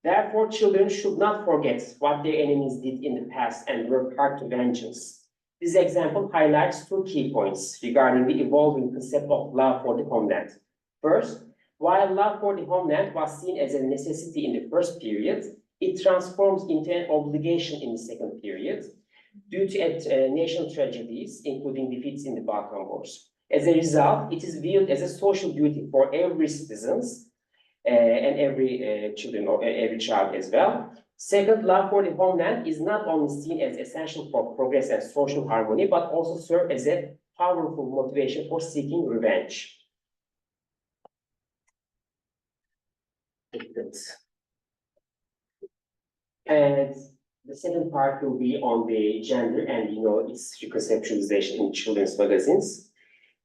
Therefore, children should not forget what their enemies did in the past and work hard to vengeance. This example highlights two key points regarding the evolving concept of love for the homeland. First, while love for the homeland was seen as a necessity in the first period, it transforms into an obligation in the second period due to national tragedies, including defeats in the Balkan Wars. As a result, it is viewed as a social duty for every citizen and every children or every child as well. Second, love for the homeland is not only seen as essential for progress and social harmony, but also serve as a powerful motivation for seeking revenge. And the second part will be on the gender and its reconceptualization in children's magazines.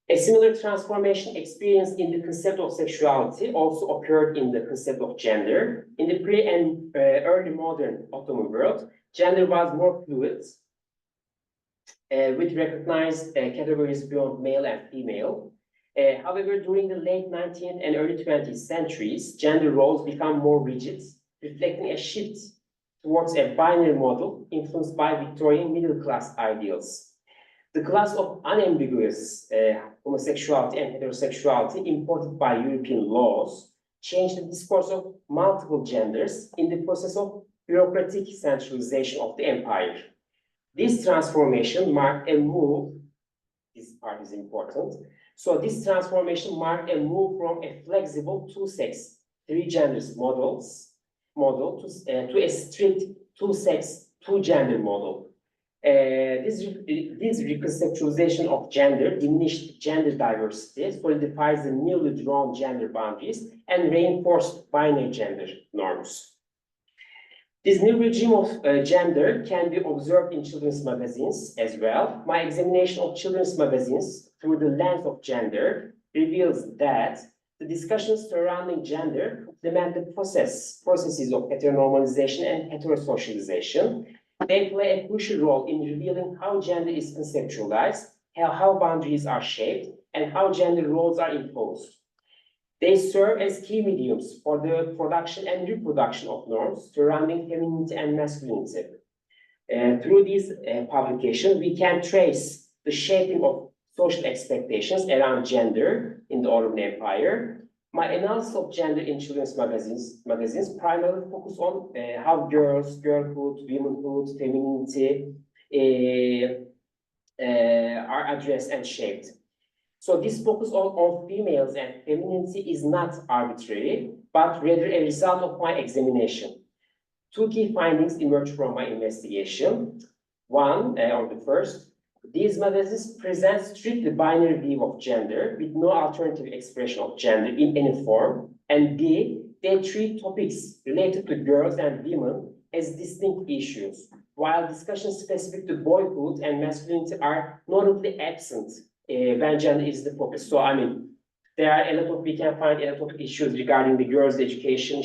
A similar transformation experienced in the concept of sexuality also occurred in the concept of gender. In the pre- and early modern Ottoman world, gender was more fluid, with recognized categories beyond male and female. However, during the late 19th and early 20th centuries, gender roles become more rigid, reflecting a shift towards a binary model influenced by Victorian middle-class ideals. The class of unambiguous homosexuality and heterosexuality imported by European laws changed the discourse of multiple genders in the process of bureaucratic centralization of the empire. This transformation marked a move, this part is important, so this transformation marked a move from a flexible two-sex, three-genders model to a strict two-sex, two-gender model. This reconceptualization of gender diminished gender diversity, solidifies the newly drawn gender boundaries, and reinforced binary gender norms. This new regime of gender can be observed in children's magazines as well. My examination of children's magazines through the lens of gender reveals that the discussions surrounding gender complement the processes of heteronormalization and heterosocialization. They play a crucial role in revealing how gender is conceptualized, how boundaries are shaped, and how gender roles are imposed. They serve as key mediums for the production and reproduction of norms surrounding femininity and masculinity. Through these publications, we can trace the shaping of social expectations around gender in the Ottoman Empire. My analysis of gender in children's magazines primarily focus on how girls, girlhood, womanhood, femininity are addressed and shaped. So this focus on females and femininity is not arbitrary, but rather a result of my examination. Two key findings emerged from my investigation. One, or the first, these magazines present strictly binary view of gender with no alternative expression of gender in any form. And B, they treat topics related to girls and women as distinct issues, while discussions specific to boyhood and masculinity are notably absent when gender is the focus. So I mean, there are a lot of, we can find a lot of issues regarding the girls' education,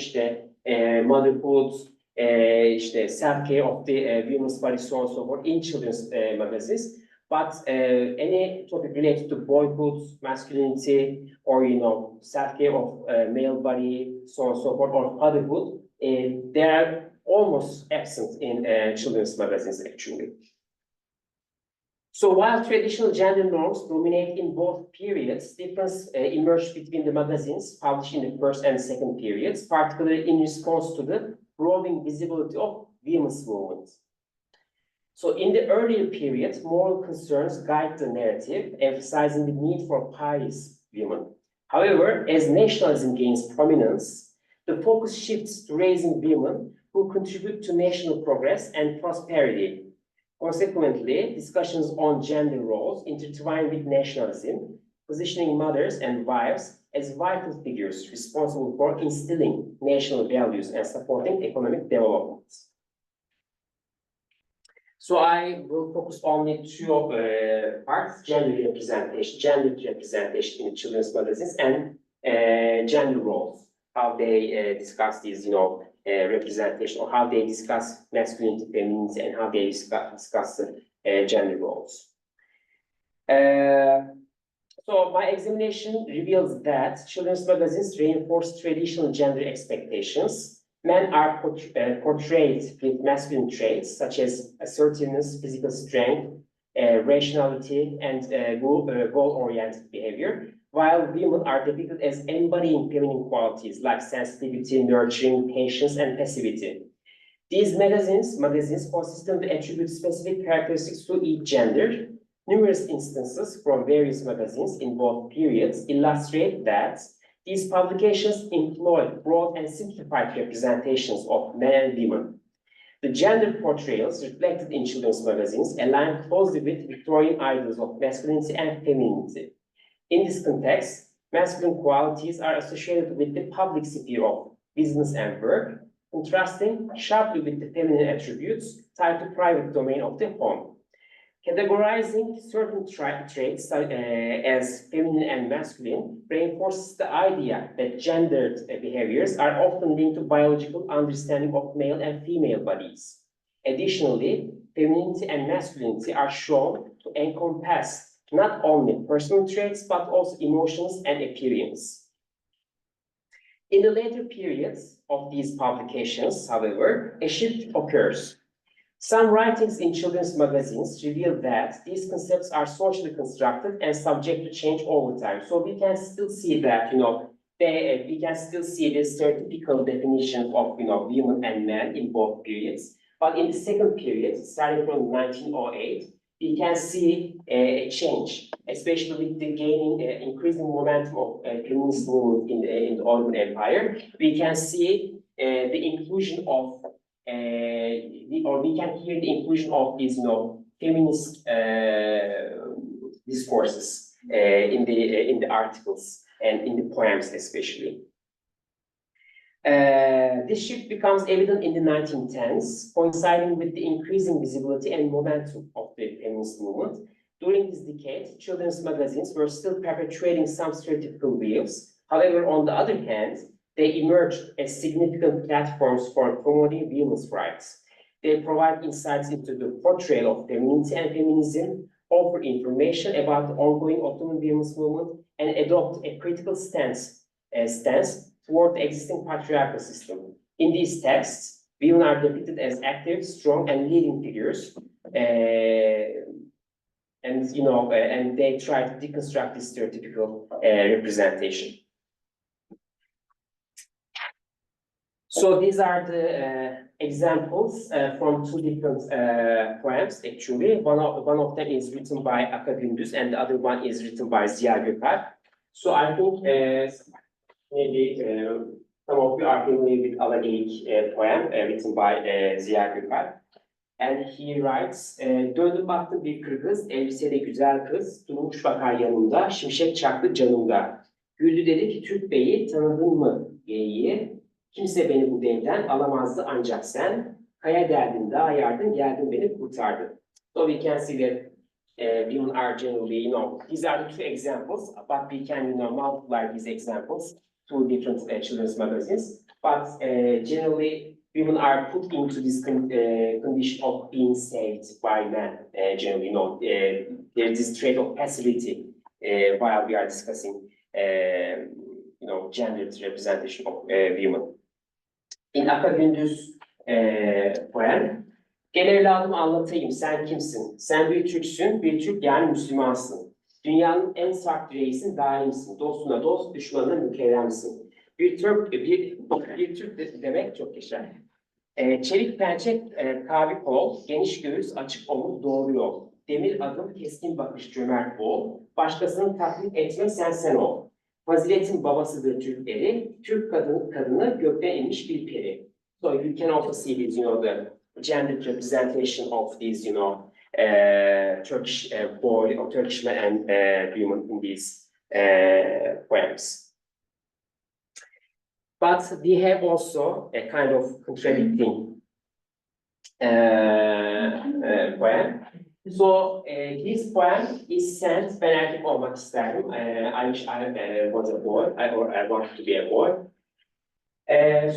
motherhood, self-care of the women's body, so on and so forth in children's magazines. But any topic related to boyhood, masculinity, or self-care of male body, so on and so forth, or fatherhood, they are almost absent in children's magazines actually. So while traditional gender norms dominate in both periods, difference emerged between the magazines published in the first and second periods, particularly in response to the growing visibility of women's movement. So in the earlier period, moral concerns guide the narrative, emphasizing the need for pious women. However, as nationalism gains prominence, the focus shifts to raising women who contribute to national progress and prosperity. Consequently, discussions on gender roles intertwine with nationalism, positioning mothers and wives as vital figures responsible for instilling national values and supporting economic development. So I will focus only two parts: gender representation in children's magazines, and gender roles, how they discuss these, representation, or how they discuss masculinity, femininity, and how they discuss gender roles. So my examination reveals that children's magazines reinforce traditional gender expectations. Men are portrayed with masculine traits such as assertiveness, physical strength, rationality, and goal-oriented behavior, while women are depicted as embodying feminine qualities like sensitivity, nurturing, patience, and passivity. These magazines consistently attribute specific characteristics to each gender. Numerous instances from various magazines in both periods illustrate that these publications employ broad and simplified representations of men and women. The gender portrayals reflected in children's magazines align closely with Victorian ideals of masculinity and femininity. In this context, masculine qualities are associated with the public sphere of business and work, contrasting sharply with the feminine attributes tied to private domain of the home. Categorizing certain traits as feminine and masculine reinforces the idea that gendered behaviors are often linked to biological understanding of male and female bodies. Additionally, femininity and masculinity are shown to encompass not only personal traits, but also emotions and appearance. In the later periods of these publications, however, a shift occurs. Some writings in children's magazines reveal that these concepts are socially constructed and subject to change over time. So we can still see that, we can still see the stereotypical definition of, women and men in both periods. But in the second period, starting from 1908, we can see a change, especially with the increasing momentum of feminist movement in the Ottoman Empire. We can see the inclusion of we can hear the inclusion of these, feminist discourses in the articles and in the poems, especially. This shift becomes evident in the 1910s, coinciding with the increasing visibility and momentum of the feminist movement. During this decade, children's magazines were still perpetuating some stereotypical views. However, on the other hand, they emerged as significant platforms for promoting women's rights. They provide insights into the portrayal of femininity and feminism, offer information about the ongoing Ottoman women's movement, and adopt a critical stance toward the existing patriarchal system. In these texts, women are depicted as active, strong, and leading figures, and they try to deconstruct this stereotypical representation. So these are the examples from two different poems, actually. One of them is written by Aka Gündüz, and the other one is written by Ziya Gökalp. So I think maybe Some of you are familiar with Alageik poem written by Ziya Gökalp. And he writes, döndüm baktım bir Kırgız, elbiseli güzel kız, durmuş bakar yanımda, şimşek çaktı canımda. Güldü dedi ki Türk beyi, tanıdın mı geyiği? Kimse beni bu devden alamazdı ancak sen. Kaya derdin, dağa yardın, geldin beni kurtardın. So we can see that women are generally, these are the two examples, but we can, multiply these examples to different children's magazines. But generally, women are put into this condition of being saved by men. Generally, there is this trait of passivity while we are discussing, gendered representation of women. In Aka Gündüz poem, gel evladım anlatayım, sen kimsin? Sen bir Türksün, bir Türk yani Müslümansın. Dünyanın en sert direğisin, daimsin. Dostuna dost, düşmanına mükerremsin. Bir Türk demek çok yaşa. Çelik pençe, kavi kol, geniş göğüs, açık omuz, doğru yol. Demir adım, keskin bakış, cömert bol. Başkasını taklit etme, sen ol. Faziletin babasıdır Türk eri, Türk kadını gökten inmiş bir peri. So you can also see this, the gendered representation of these, Turkish boy or Turkish man and women in these poems. But we have also a kind of contradicting poem. So this poem is sent ben erkek olmak isterdim. I wish I was a boy, or I wanted to be a boy.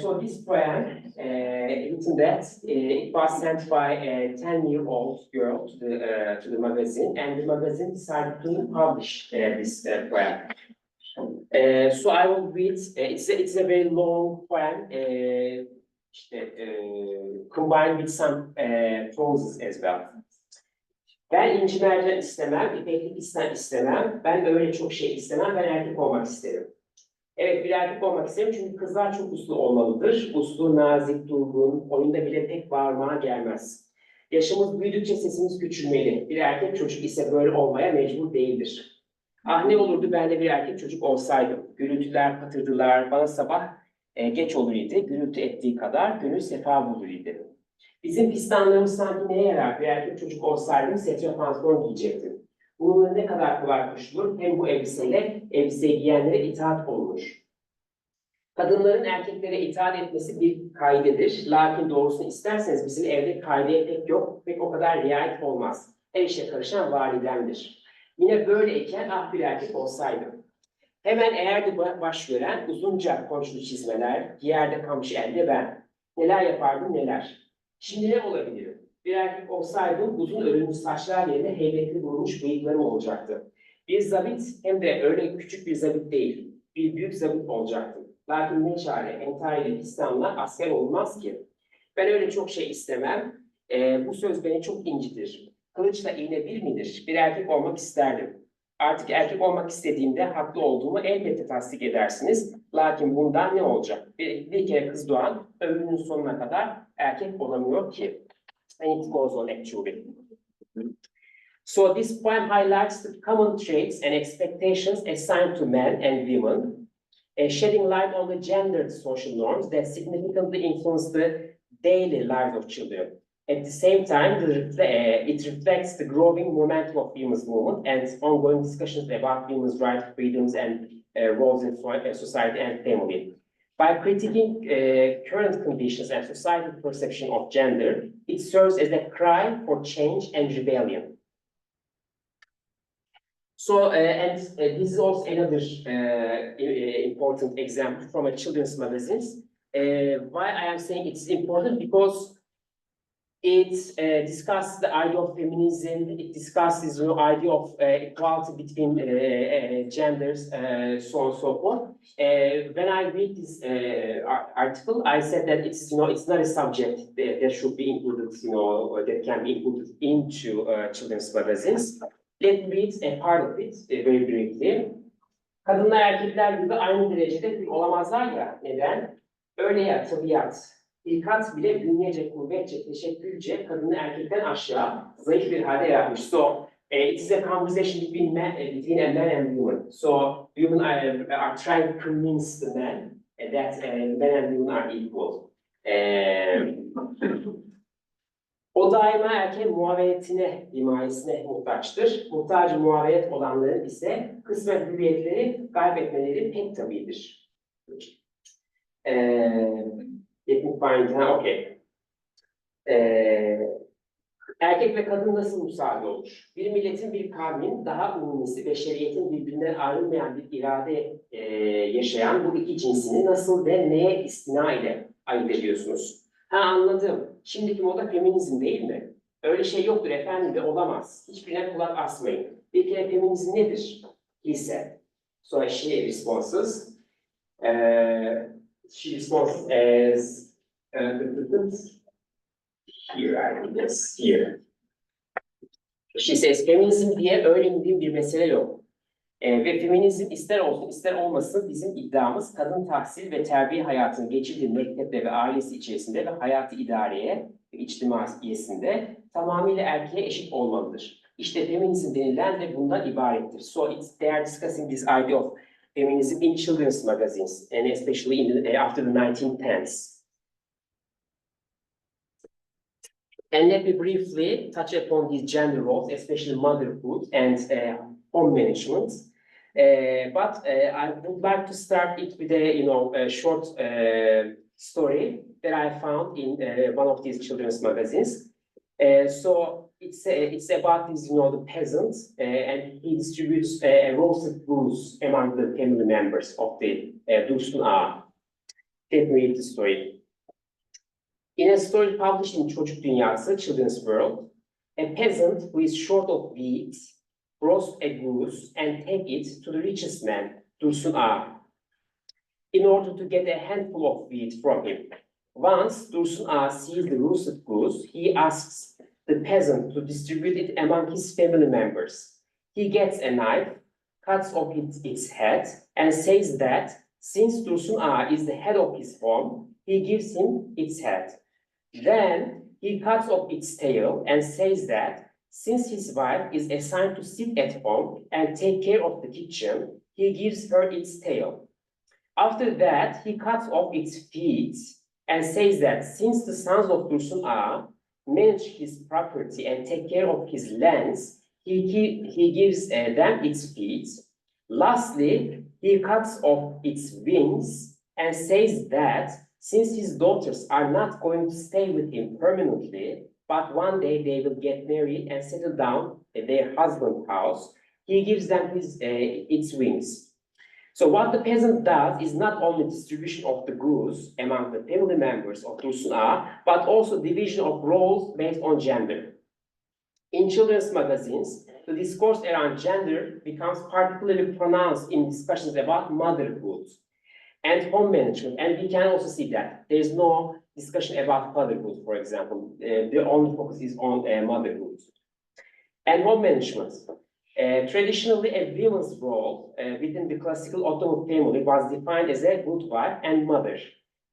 So this poem, written that it was sent by a 10-year-old girl to the magazine, and the magazine decided to publish this poem. So I will read. It's a very long poem, combined with some prose as well. Ben inci mercan istemem, ipeklik istemem, ben öyle çok şey istemem, ben erkek olmak isterim. Evet, bir erkek olmak isterim çünkü kızlar çok uslu olmalıdır. Uslu, nazik, durgun, oyunda bile pek bağırmaya gelmez. Yaşımız büyüdükçe sesimiz küçülmeli. Bir erkek çocuk ise böyle olmaya mecbur değildir. Ah ne olurdu ben de bir erkek çocuk olsaydım. Gürültüler, patırdılar, bana sabah geç olur idi. Gürültü ettiği kadar gönül sefa bulur idi. Bizim fistanlarımız sanki neye yarar? Bir erkek çocuk olsaydım setre pantolon giyecektim. Bununla ne kadar kolay koşulur, hem bu elbiseyle elbise giyenlere itaat olunur. Kadınların erkeklere itaat etmesi bir kaidedir. Lakin doğrusunu isterseniz bizim evde kaideye pek yok, pek o kadar riayet olmaz. Her işe karışan validemdir. Yine böyleyken ah bir erkek olsaydım. Hemen eğerdi baş gören uzunca konçlu çizmeler, giyerde kamçı elde ben. Neler yapardım neler. Şimdi ne olabilirim? Bir erkek olsaydım uzun örülmüş saçlar yerine heybetli vurulmuş bıyıklarım olacaktı. Bir zabit hem de öyle küçük bir zabit değil, bir büyük zabit olacaktım. Lakin ne çare, entariyle İslam'la asker olmaz ki. Ben öyle çok şey istemem, bu söz beni çok incitir. Kılıçla iğne bir midir? Bir erkek olmak isterdim. Artık erkek olmak istediğimde haklı olduğumu elbette tasdik edersiniz. Lakin bundan ne olacak? Bir kere kız doğan ömrünün sonuna kadar erkek olamıyor ki. And it goes on actually. So this poem highlights the common traits and expectations assigned to men and women, shedding light on the gendered social norms that significantly influence the daily lives of children. At the same time, it reflects the growing momentum of women's movement and ongoing discussions about women's rights, freedoms, and roles in society and family. By critiquing current conditions and societal perception of gender, it serves as a cry for change and rebellion. So, this is also another important example from a children's magazines. Why I am saying it's important? Because it discusses the idea of feminism, it discusses the idea of equality between genders, so on and so forth. When I read this article, I said that it's not a subject that should be included, that can be included into children's magazines. Let me read a part of it very briefly. Kadınlar erkekler gibi aynı derecede bir olamazlar ya. Neden? Öyle ya tabiat. İlkat bile bünyece, kuvvetçe, teşekkülce kadını erkekten aşağı zayıf bir halde yaratmış. So it is a conversation between a man and woman. So women are trying to convince the man that men and women are equal. O daima erkeğin muaveletine, himayesine muhtaçtır. Muhtaç muavelet olanların ise kısmen hürriyetleri kaybetmeleri pek tabidir. Okay. Erkek ve kadın nasıl müsaade olur? Bir milletin, bir kavmin daha umumisi, beşeriyetin birbirinden ayrılmayan bir irade yaşayan bu iki cinsini nasıl ve neye istina ile ayırt ediyorsunuz? Ha, anladım. Şimdiki moda feminizm değil mi? Öyle şey yoktur efendim de olamaz. Hiçbirine kulak asmayın. Bir kere feminizm nedir? He said. So she responses. She responds as here, I guess, here. She says, feminizm diye öğrendiğim bir mesele yok. Ve feminizm ister olsun ister olmasın bizim iddiamız kadın tahsil ve terbiye hayatını geçirdiği mektepte ve ailesi içerisinde ve hayatı idareye ve içtimaiyesinde tamamıyla erkeğe eşit olmalıdır. İşte feminizm denilen de bundan ibarettir. So they are discussing this idea of feminism in children's magazines and especially in after the 1910s. And let me briefly touch upon these gender roles, especially motherhood and home management. But I would like to start it with a short story that I found in one of these children's magazines. So it's about this, the peasant, and he distributes roasted goose among the family members of the Dursun Ağa. Let me read the story. In a story published in Çocuk Dünyası, Children's World, a peasant who is short of wheat roasts a goose and take it to the richest man, Dursun Ağa, in order to get a handful of wheat from him. Once Dursun Ağa sees the roasted goose, he asks the peasant to distribute it among his family members. He gets a knife, cuts off its head, and says that since Dursun Ağa is the head of his home, he gives him its head. Then he cuts off its tail and says that since his wife is assigned to sit at home and take care of the kitchen, he gives her its tail. After that, he cuts off its feet and says that since the sons of Dursun Ağa manage his property and take care of his lands, he gives them its feet. Lastly, he cuts off its wings and says that since his daughters are not going to stay with him permanently, but one day they will get married and settle down at their husband's house, he gives them its wings. So what the peasant does is not only distribution of the goose among the family members of Dursun Ağa, but also division of roles based on gender. In children's magazines, the discourse around gender becomes particularly pronounced in discussions about motherhood and home management, and we can also see that there is no discussion about fatherhood, for example. The only focus is on motherhood and home management. Traditionally, a woman's role within the classical Ottoman family was defined as a good wife and mother.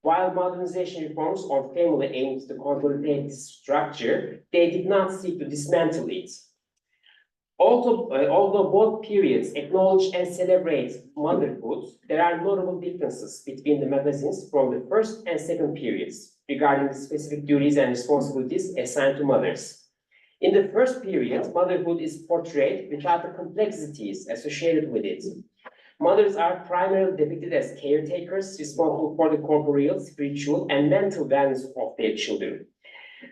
While modernization reforms on family aimed to consolidate this structure, they did not seek to dismantle it. Although both periods acknowledge and celebrate motherhood, there are notable differences between the magazines from the first and second periods regarding the specific duties and responsibilities assigned to mothers. In the first period, motherhood is portrayed without the complexities associated with it. Mothers are primarily depicted as caretakers responsible for the corporeal, spiritual, and mental wellness of their children.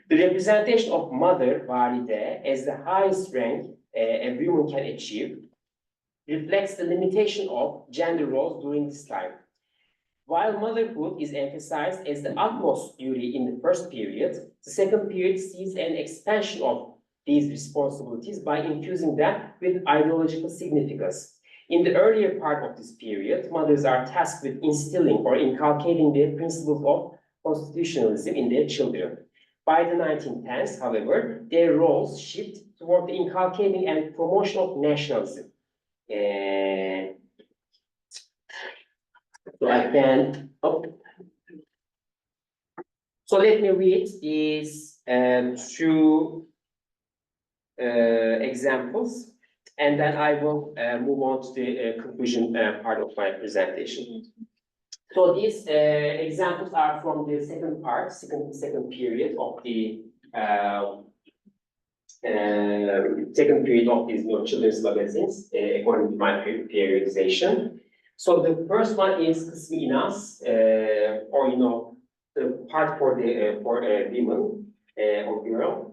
The representation of mother, valide, as the highest rank a woman can achieve reflects the limitation of gender roles during this time. While motherhood is emphasized as the utmost duty in the first period, the second period sees an expansion of these responsibilities by infusing them with ideological significance. In the earlier part of this period, mothers are tasked with instilling or inculcating the principles of constitutionalism in their children. By the 1910s, however, their roles shift toward the inculcating and promotion of nationalism. So I can, so let me read these two examples, and then I will move on to the conclusion part of my presentation. So these examples are from the second part, second period of the second period of these children's magazines, according to my periodization. So the first one is Kısmi İnas, or the part for the women or girl.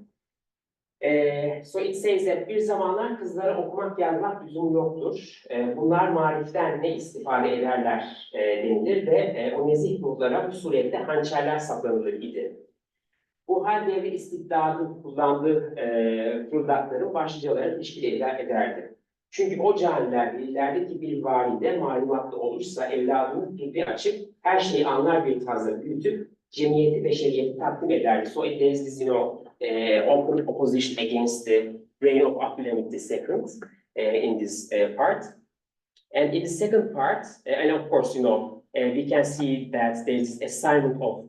So it says that bir zamanlar kızlara okumak yazmak lüzum yoktur. Bunlar mariften ne istifade ederler denilir ve o nezih ruhlara bu surette hançerler saplanılır idi. Bu hal devri istibdadın kullandığı fırlatların başlıcalarını teşkil ederdi. Çünkü o caniler ilerideki bir valide malumatlı olursa evladının fikri açık, her şeyi anlar bir tarzda büyütüp cemiyeti beşeriyeti takdim ederdi. So it is this, open opposition against the reign of Abdülhamit II in this part. And in the second part, and of course, we can see that there is assignment of,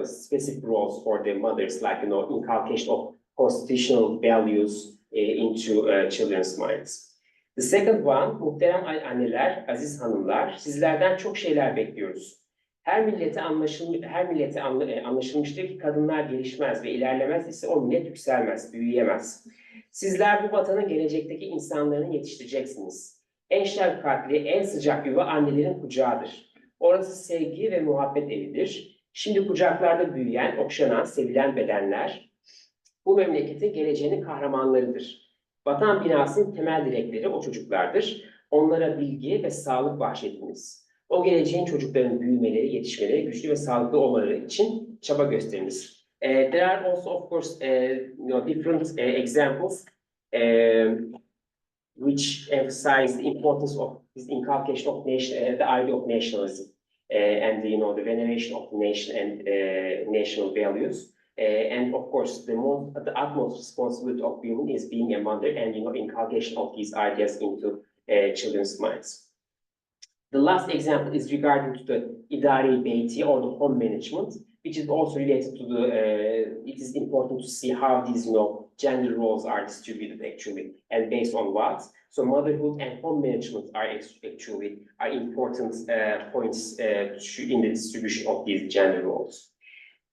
specific roles for the mothers, like, inculcation of constitutional values into children's minds. The second one, muhterem anneler, aziz hanımlar, sizlerden çok şeyler bekliyoruz. Her millete anlaşılmıştır ki kadınlar gelişmez ve ilerlemez ise o millet yükselmez, büyüyemez. Sizler bu vatanın gelecekteki insanlarını yetiştireceksiniz. En şefkatli, en sıcak yuva annelerin kucağıdır. Orası sevgi ve muhabbet evidir. Şimdi kucaklarda büyüyen, okşanan, sevilen bedenler bu memleketin geleceğinin kahramanlarıdır. Vatan binasının temel direkleri o çocuklardır. Onlara bilgi ve sağlık bahşediniz. O geleceğin çocukların büyümeleri, yetişmeleri, güçlü ve sağlıklı olmaları için çaba gösteriniz. There are also, of course, different examples which emphasize the importance of this inculcation of nation, the idea of nationalism, and the veneration of the nation and national values. And of course, the utmost responsibility of women is being a mother and inculcation of these ideas into children's minds. The last example is regarding to the idari beyti or the home management, which is also related to it is important to see how these, gender roles are distributed actually, and based on what. So motherhood and home management are important points in the distribution of these gender roles.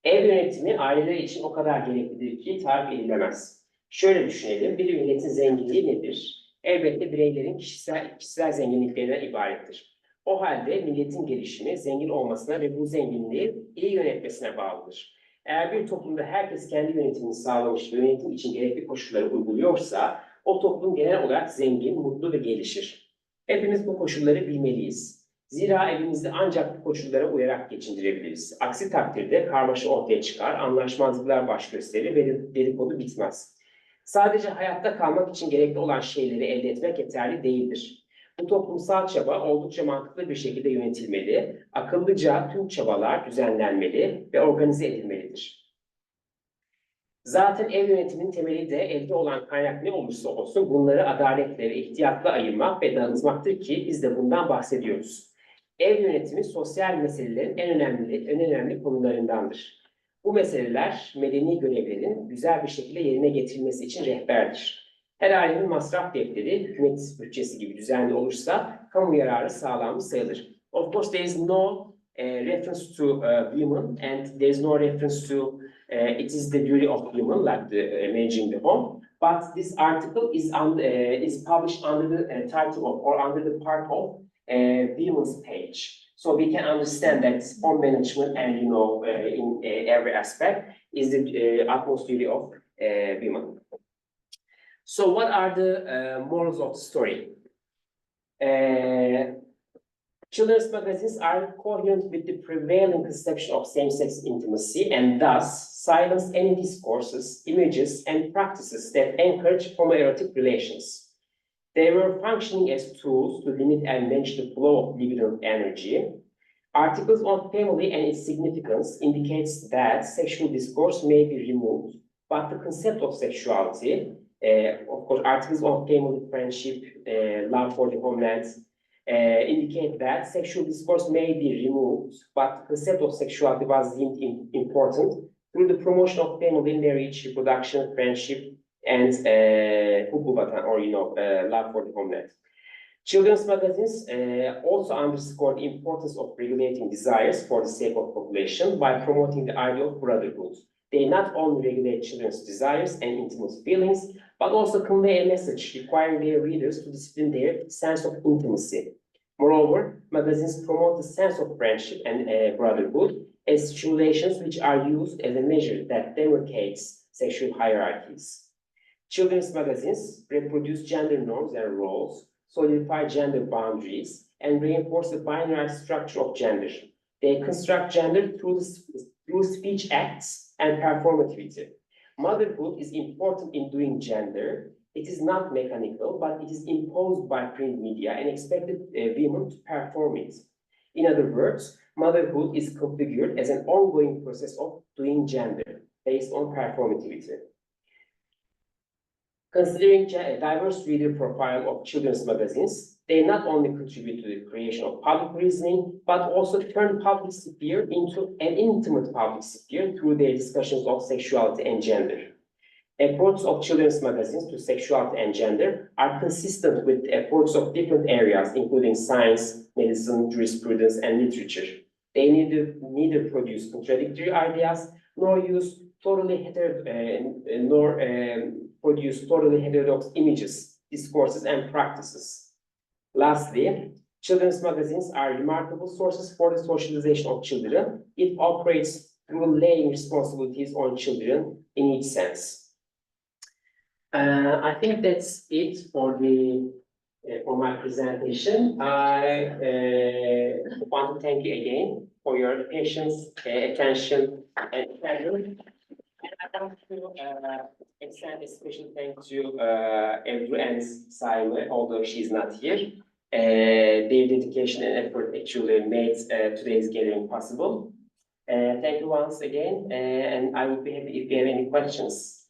Ev yönetimi aileler için o kadar gereklidir ki tarif edilemez. Şöyle düşünelim, bir milletin zenginliği nedir? Elbette bireylerin kişisel zenginliklerinden ibarettir. O halde milletin gelişimi zengin olmasına ve bu zenginliği iyi yönetmesine bağlıdır. Eğer bir toplumda herkes kendi yönetimini sağlamış ve yönetim için gerekli koşulları uyguluyorsa, o toplum genel olarak zengin, mutlu ve gelişir. Hepimiz bu koşulları bilmeliyiz. Zira evimizi ancak bu koşullara uyarak geçindirebiliriz. Aksi takdirde karmaşa ortaya çıkar, anlaşmazlıklar baş gösterir ve dedikodu bitmez. Sadece hayatta kalmak için gerekli olan şeyleri elde etmek yeterli değildir. Bu toplumsal çaba oldukça mantıklı bir şekilde yönetilmeli, akıllıca tüm çabalar düzenlenmeli ve organize edilmelidir. Zaten ev yönetiminin temeli de elde olan kaynak ne olursa olsun bunları adaletle ve ihtiyatla ayırmak ve dağıtmaktır ki biz de bundan bahsediyoruz. Ev yönetimi sosyal meselelerin en önemli konularındandır. Bu meseleler medeni görevlerin güzel bir şekilde yerine getirilmesi için rehberdir. Her ailenin masraf defteri, hükümet bütçesi gibi düzenli olursa kamu yararı sağlanmış sayılır. Of course, there is no reference to women, and there is no reference to it is the duty of women, like managing the home. But this article is published under the title of, or under the part of women's page. So we can understand that home management and in every aspect is the utmost duty of women. So what are the morals of the story? Children's magazines are coherent with the prevailing conception of same-sex intimacy and thus silence any discourses, images, and practices that encourage homoerotic relations. They were functioning as tools to limit and manage the flow of libidinal energy. Articles on family and its significance indicates that sexual discourse may be removed, but the concept of sexuality, of course, articles on family, friendship, love for the homeland, indicate that sexual discourse may be removed, but the concept of sexuality was deemed important through the promotion of family, marriage, reproduction, friendship, and hukuk vatan, or love for the homeland. Children's magazines also underscore the importance of regulating desires for the sake of population by promoting the idea of brotherhood. They not only regulate children's desires and intimate feelings, but also convey a message requiring their readers to discipline their sense of intimacy. Moreover, magazines promote the sense of friendship and brotherhood as simulations which are used as a measure that demarcates sexual hierarchies. Children's magazines reproduce gender norms and roles, solidify gender boundaries, and reinforce the binary structure of gender. They construct gender through speech acts and performativity. Motherhood is important in doing gender. It is not mechanical, but it is imposed by print media and expected women to perform it. In other words, motherhood is configured as an ongoing process of doing gender based on performativity. Considering a diverse reader profile of children's magazines, they not only contribute to the creation of public reasoning, but also turn public sphere into an intimate public sphere through their discussions of sexuality and gender. Approaches of children's magazines to sexuality and gender are consistent with approaches of different areas, including science, medicine, jurisprudence, and literature. They neither produce contradictory ideas, nor produce totally heterodox images, discourses, and practices. Lastly, children's magazines are remarkable sources for the socialization of children. It operates through laying responsibilities on children in each sense. I think that's it for my presentation. I want to thank you again for your patience, attention, and pleasure. And I want to extend a special thanks to Ebru and Saime, although she's not here. Their dedication and effort actually made today's gathering possible. Thank you once again, and I would be happy if you have any questions.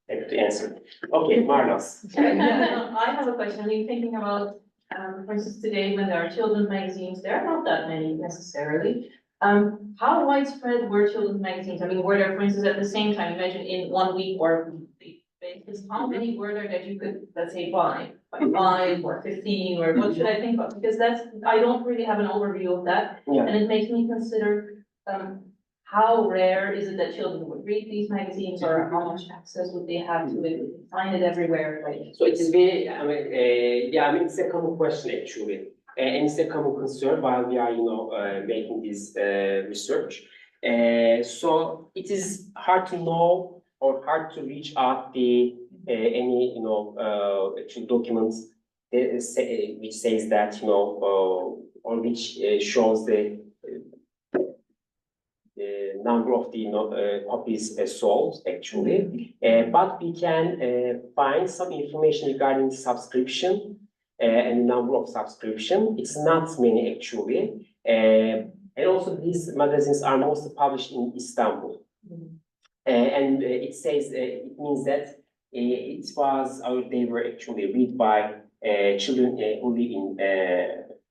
Happy to answer. Okay, Marlos. I have a question. I mean, thinking about, for instance, today when there are children's magazines, there are not that many necessarily. How widespread were children's magazines? I mean, were there, for instance, at the same time, imagine in 1 week or weekly basis, how many were there that you could, let's say, buy? Like 5 or 15, or what should I think of? Because I don't really have an overview of that. Yeah. And it makes me consider, how rare is it that children would read these magazines, or how much access would they have to it? Would they find it everywhere? Like, So it is very, it's a common question actually. And it's a common concern while we are, making this research. So it is hard to know or hard to reach out any, actual documents which says that, or which shows the number of the copies sold actually, but we can find some information regarding subscription and number of subscription. It's not many actually, and also these magazines are mostly published in Istanbul, and it says it means that they were actually read by children who live in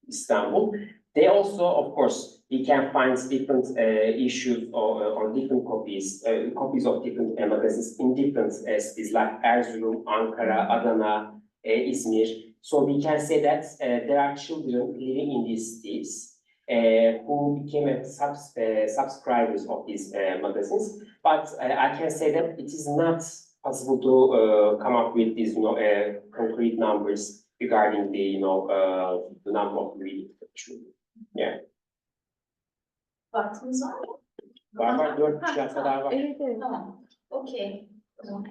Istanbul. They also, of course, we can find different issues or different copies of different magazines in different cities like Erzurum, Ankara, Adana, Izmir. So we can say that there are children living in these cities who became subscribers of these magazines. But I can say that it is not possible to come up with these, concrete numbers regarding the number of reading. Yeah. vaktiniz var mı? Var 4,5 kadar var. Evet, evet. Tamam. Okey. O zaman.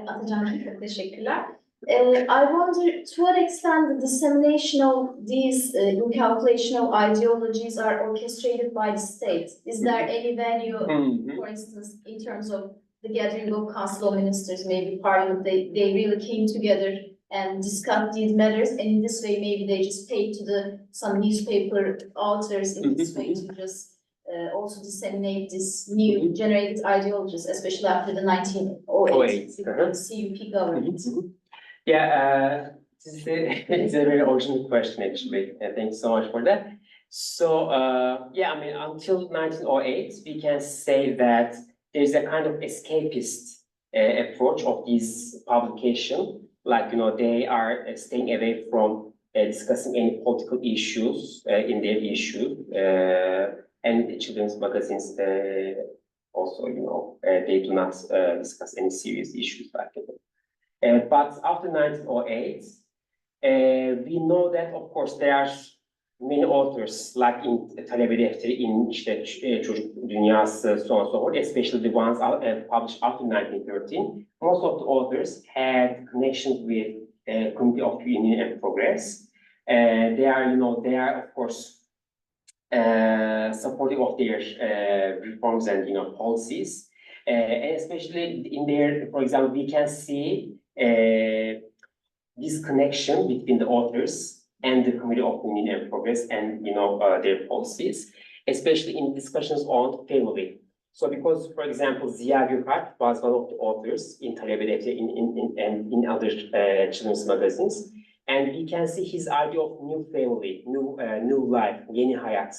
Atacan, çok teşekkürler. I wonder to what extent the dissemination of these incalculational ideologies are orchestrated by the state. Is there any value, for instance, in terms of the gathering of council of ministers, maybe parliament, they really came together and discussed these matters, and in this way maybe they just paid to some newspaper authors in this way to just also disseminate this new generated ideologies, especially after the 1908 CUP government. Yeah, it's a very original question actually. Thank you so much for that. So, until 1908, we can say that there's a kind of escapist approach of this publication. like, they are staying away from discussing any political issues in their issue. And the children's magazines also, they do not discuss any serious issues like that. But after 1908, we know that, of course, there are many authors, like in Talebe Defteri, in işte Çocuk Dünyası, so on and so forth, especially the ones published after 1913. Most of the authors had connections with Committee of Union and Progress. They are, of course, supportive of their reforms and, policies. And especially in their, for example, we can see this connection between the authors and the Committee of Union and Progress and, their policies, especially in discussions on family. So because, for example, Ziya Gökalp was one of the authors in Talebe Defteri and in other children's magazines. And we can see his idea of new family, new life, yeni hayat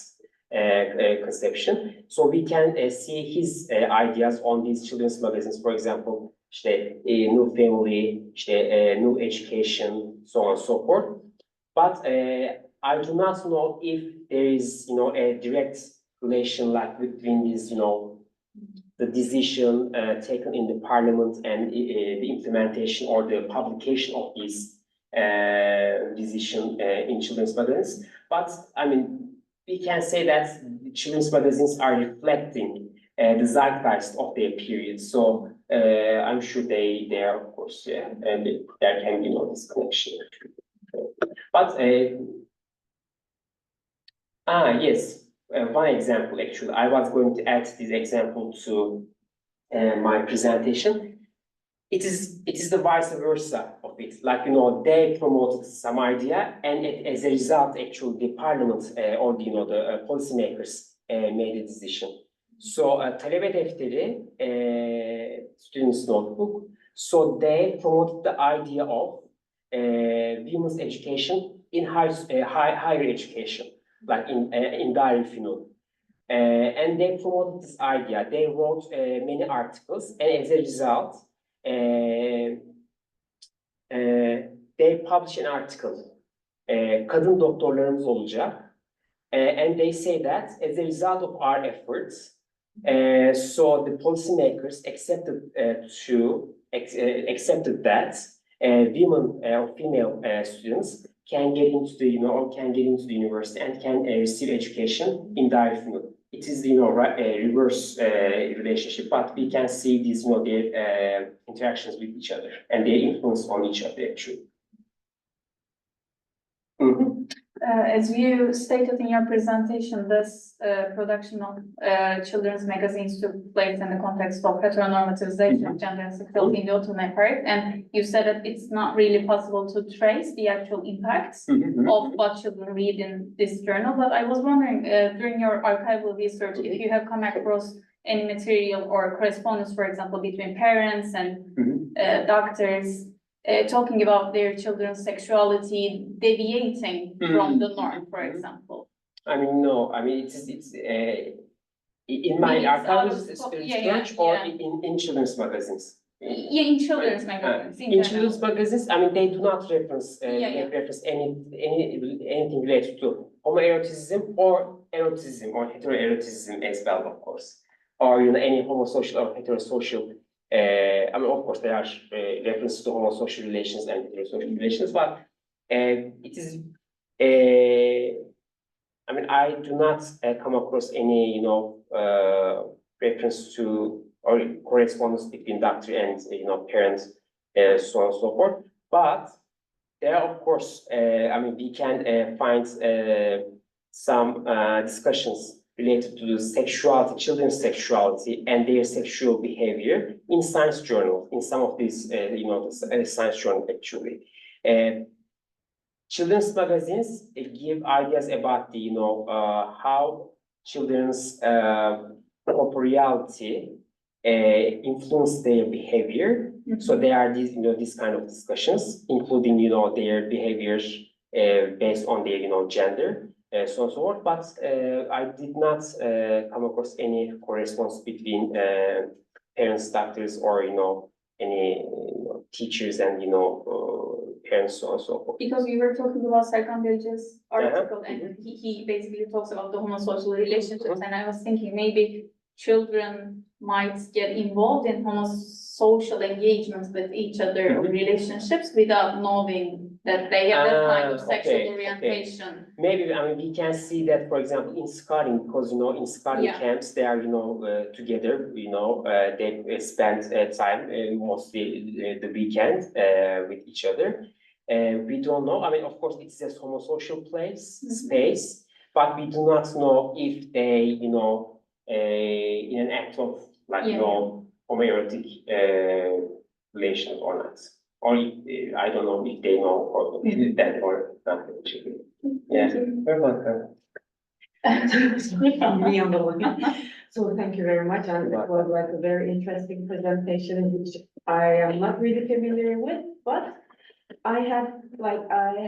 conception. So we can see his ideas on these children's magazines, for example, işte, new family, işte, new education, so on and so forth. But I do not know if there is, a direct relation like between these, the decision taken in the parliament and the implementation or the publication of these decision in children's magazines. But I mean, we can say that children's magazines are reflecting the zeitgeist of their period. So I'm sure they are, of course, yeah, and there can be no disconnection. But yes, one example actually. I was going to add this example to my presentation. It is the vice versa of it. Like, they promoted some idea, and as a result, actually, the parliament or the policymakers made a decision. So, Talebe Defteri, students' notebook. So they promoted the idea of women's education in higher education, like in Darülfünun. And they promoted this idea. They wrote many articles, and as a result, they published an article. Kadın doktorlarımız olacak. And they say that as a result of our efforts, so the policymakers accepted that women or female students can get into the university and can receive education in Darülfünun. It is reverse relationship, but we can see these their interactions with each other and their influence on each other actually. Mm-hmm. As you stated in your presentation, this production of children's magazines took place in the context of heteronormativization of gender and sexuality in the Ottoman period, and you said that it's not really possible to trace the actual impacts of what children read in this journal. But I was wondering, during your archival research, if you have come across any material or correspondence, for example, between parents and doctors, talking about their children's sexuality deviating from the norm, for example. I mean, no. I mean, it's in my archival research or in children's magazines. Yeah, in children's magazines. In children's magazines, I mean, they do not reference reference anything related to homoeroticism or eroticism or heteroeroticism as well, of course, or any homosocial or heterosocial. I mean, of course, there are references to homosocial relations and heterosocial relations, but it is. I mean, I do not come across any, reference to or correspondence between doctor and parents, so on and so forth. But there, of course, I mean, we can find some discussions related to the sexuality, children's sexuality and their sexual behavior in science journals, in some of these, science journals actually. Children's magazines give ideas about the, how children's corporeality influence their behavior. So there are these, these kind of discussions, including, their behaviors based on their, gender. So on so forth, but I did not come across any correspondence between parents, doctors, or any teachers and, parents, so on and so forth. Because we were talking about Serkan Beyci's article, Uh-huh. and he basically talks about the homosocial relationships, and I was thinking maybe children might get involved in homosocial engagements with each other or relationships without knowing that they have that kind of sexual Okay, orientation. Maybe, we can see that, for example, in scouting, because, in scouting Yeah. camps, they are, together, they spend time, mostly the weekend, with each other. We don't know, of course, it's a homosocial space, but we do not know if they, in an act of, like, homoerotic, relations or not. Or I don't know if they know or that or not. Yeah. You're welcome. Me on the line. So thank you very much, and it was like a very interesting presentation, which I am not really familiar with, but I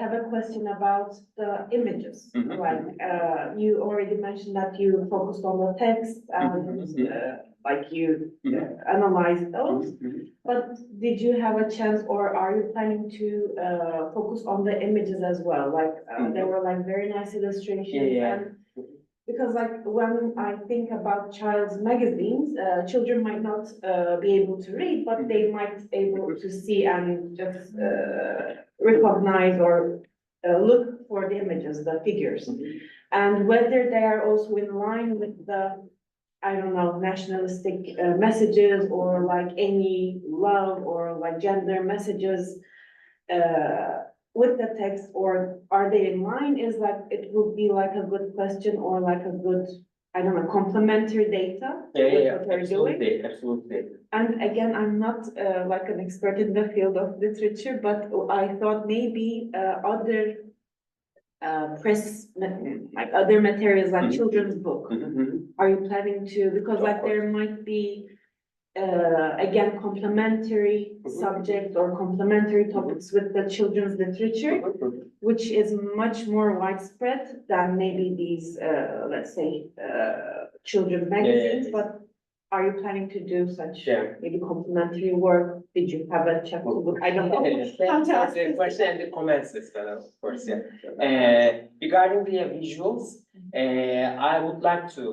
have a question about the images. Like, you already mentioned that you focused on the text and, like you analyzed those. But did you have a chance, or are you planning to focus on the images as well? Like, there were like very nice illustrations. Yeah. And because like when I think about child's magazines, children might not be able to read, but they might able to see and just recognize or look for the images, the figures. And whether they are also in line with the, I don't know, nationalistic messages or like any love or like gender messages with the text, or are they in line, is like, it would be like a good question or like a good, I don't know, complementary data. Yeah, what they're doing. absolutely. And again, I'm not like an expert in the field of literature, but I thought maybe other press, like other materials like children's book. Are you planning to, because like there might be again, complementary subjects or complementary topics with the children's literature, which is much more widespread than maybe these, let's say, children's magazines, but are you planning to do such maybe complementary work? Did you have a check to look? I don't know. Thank you for the question and the comments as well, of course, regarding the visuals, I would like to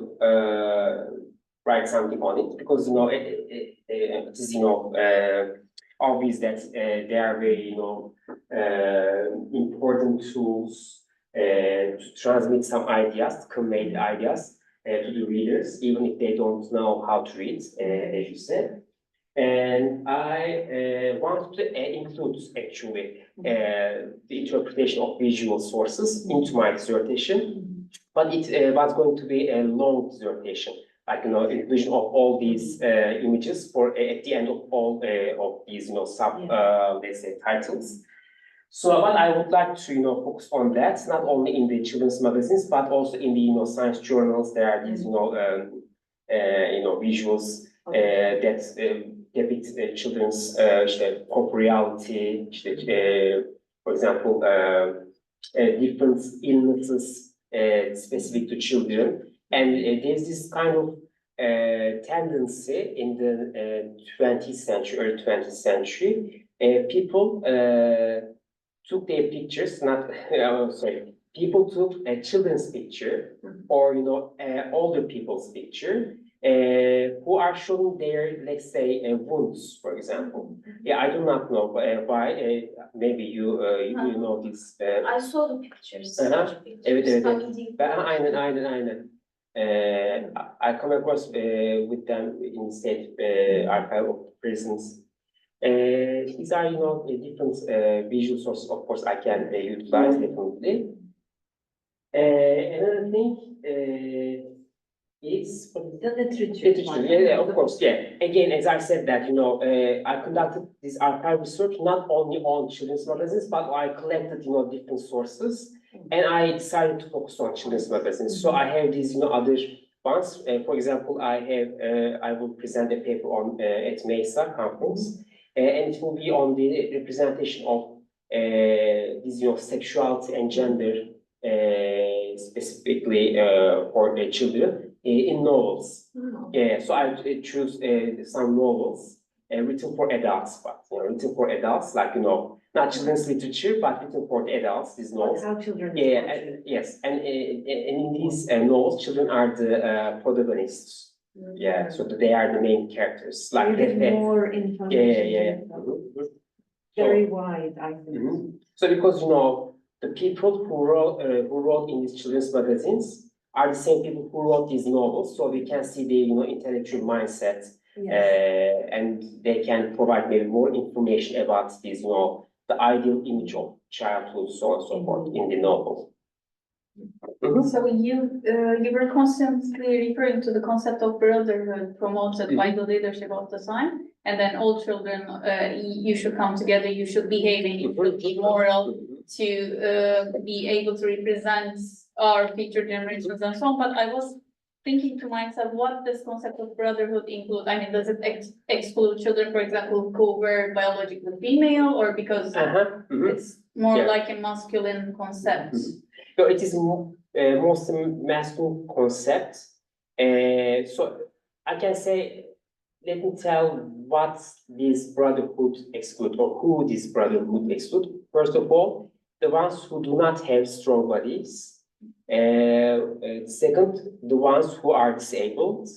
write something on it, because, it is, obvious that they are very, important tools to transmit some ideas, to convey the ideas to the readers, even if they don't know how to read, as you said. And I wanted to include actually the interpretation of visual sources into my dissertation, but it was going to be a long dissertation, like, inclusion of all these images for at the end of all of these, let's say, titles. So, but I would like to, focus on that, not only in the children's magazines, but also in the, science journals. There are these, visuals that depict children's corporeality, for example, different illnesses specific to children. And there's this kind of tendency in the 20th century, early 20th century, people took their pictures, people took a children's picture or, older people's picture, who are showing their, let's say, wounds, for example. Yeah, I do not know why, maybe you know this. I saw the pictures. Evet. Aynen. I come across with them in state archive of prisons. These are, different visual sources, of course, I can utilize definitely. Another thing is The literature. of course, Again, as I said that, I conducted this archive research not only on children's magazines, but I collected, different sources, and I decided to focus on children's magazines. So I have these, other ones. For example, I will present a paper on at Mesa conference, and it will be on the representation of these, sexuality and gender, specifically for children in novels. So I choose some novels written for adults, but written for adults, like not children's literature, but written for the adults. These novels. How children. Yeah, yes, and in these novels, children are the protagonists. Yeah, so they are the main characters. Like Give that. more Yeah, information. yeah, yeah. Very wide, I think. So because the people who wrote in these children's magazines are the same people who wrote these novels, so we can see their intellectual mindset, Yes. and they can provide maybe more information about these the ideal image of childhood, so on and so forth in the novel. So you were constantly referring to the concept of brotherhood promoted by the leadership of the time, and then all children, you should come together, you should behave, and you should be moral to be able to represent our future generations and so on. But I was thinking to myself, what this concept of brotherhood include? I mean, does it exclude children, for example, who were biologically female, or because it's more like a masculine concept? So it is mostly masculine concept. So I can say, let me tell what this brotherhood exclude, or who this brotherhood exclude. First of all, the ones who do not have strong bodies. Second, the ones who are disabled.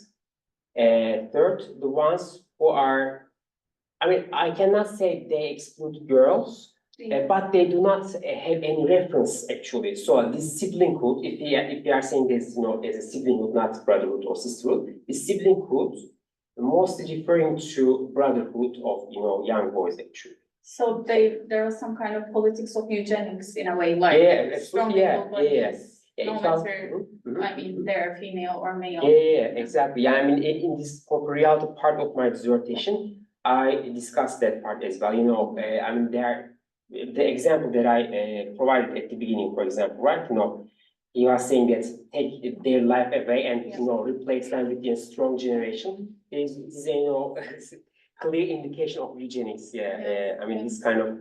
Third, the ones who are, I mean, I cannot say they exclude girls, but they do not have any reference actually. So this siblinghood, if we are saying this, as a siblinghood, not brotherhood or sisterhood, the siblinghood mostly referring to brotherhood of young boys actually. So there was some kind of politics of eugenics in a way, like strong equal bodies, no matter, I mean, they're female or male. Yeah, exactly. Yeah, I mean, in this reality part of my dissertation, I discussed that part as well. I mean, the example that I provided at the beginning, for example, right? He was saying that take their life away and replace them with a strong generation. This is a clear indication of eugenics. I mean, this kind of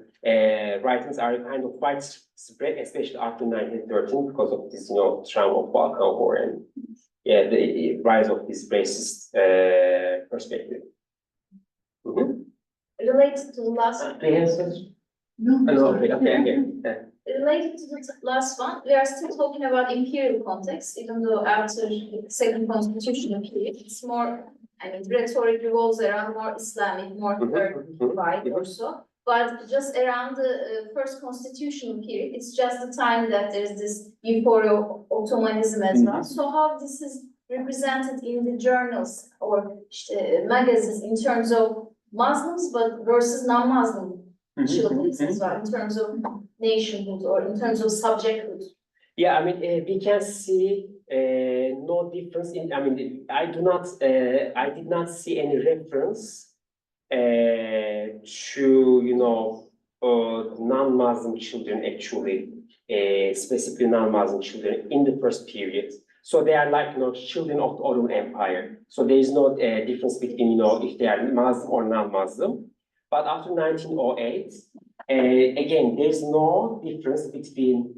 writings are kind of widespread, especially after 1913, because of this trauma of Balkan War and the rise of this racist perspective. Related to the last. Related to the last one, we are still talking about imperial context, even though after the second constitutional period, it's more, I mean, rhetoric revolves around more Islamic, more Kurdified or so. But just around the first constitutional period, it's just the time that there's this euphoria of Ottomanism as well. So how this is represented in the journals or magazines in terms of Muslims, but versus non-Muslim children as well, in terms of nationhood or in terms of subjecthood? Yeah, I mean, we can see no difference in, I mean, I did not see any reference to, non-Muslim children actually, specifically non-Muslim children in the first period. So they are like, children of the Ottoman Empire. So there is no difference between, if they are Muslim or non-Muslim. But after 1908, again, there's no difference between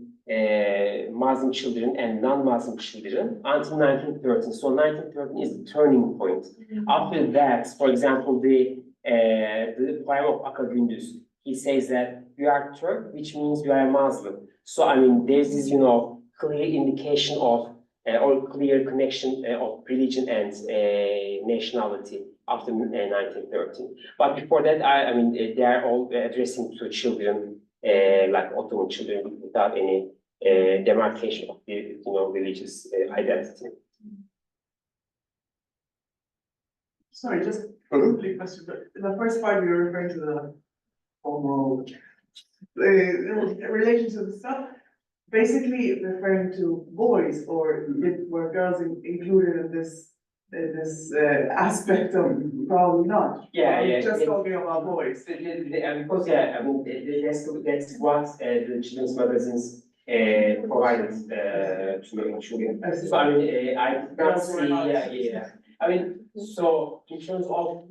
Muslim children and non-Muslim children until 1913. So 1913 is the turning point. After that, for example, the poem of Akagündüz, he says that you are Turk, which means you are a Muslim. So I mean, there's this, clear indication of or clear connection of religion and nationality after 1913. But before that, I mean, they are all addressing to children, like Ottoman children, without any demarcation of the religious identity. Sorry, just a quick question. In the first part, you were referring to the homo, relation to the stuff, basically referring to boys, or were girls included in this aspect of probably not. Yeah. Just talking about boys. Because I mean, that's what the children's magazines provided to children. So I mean, I did not see. I mean, so in terms of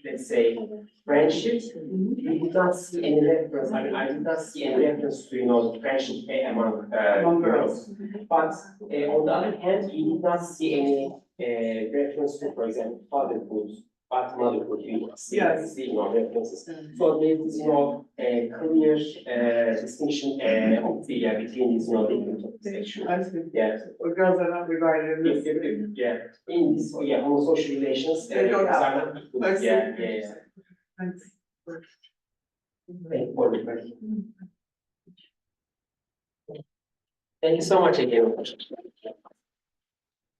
let's say friendship, we did not see any reference. I mean, I did not see any reference to friendship among girls. But on the other hand, we did not see any reference to, for example, fatherhood but motherhood, Yes. references. So there is, a clear, distinction, between these, different sexual. I see. Yeah. Or girls are not regarded as. Yeah, in this, homosocial relations. They don't girls are have not equal. I see. Yeah. Thanks. Thank you for the question. Thank you so much again.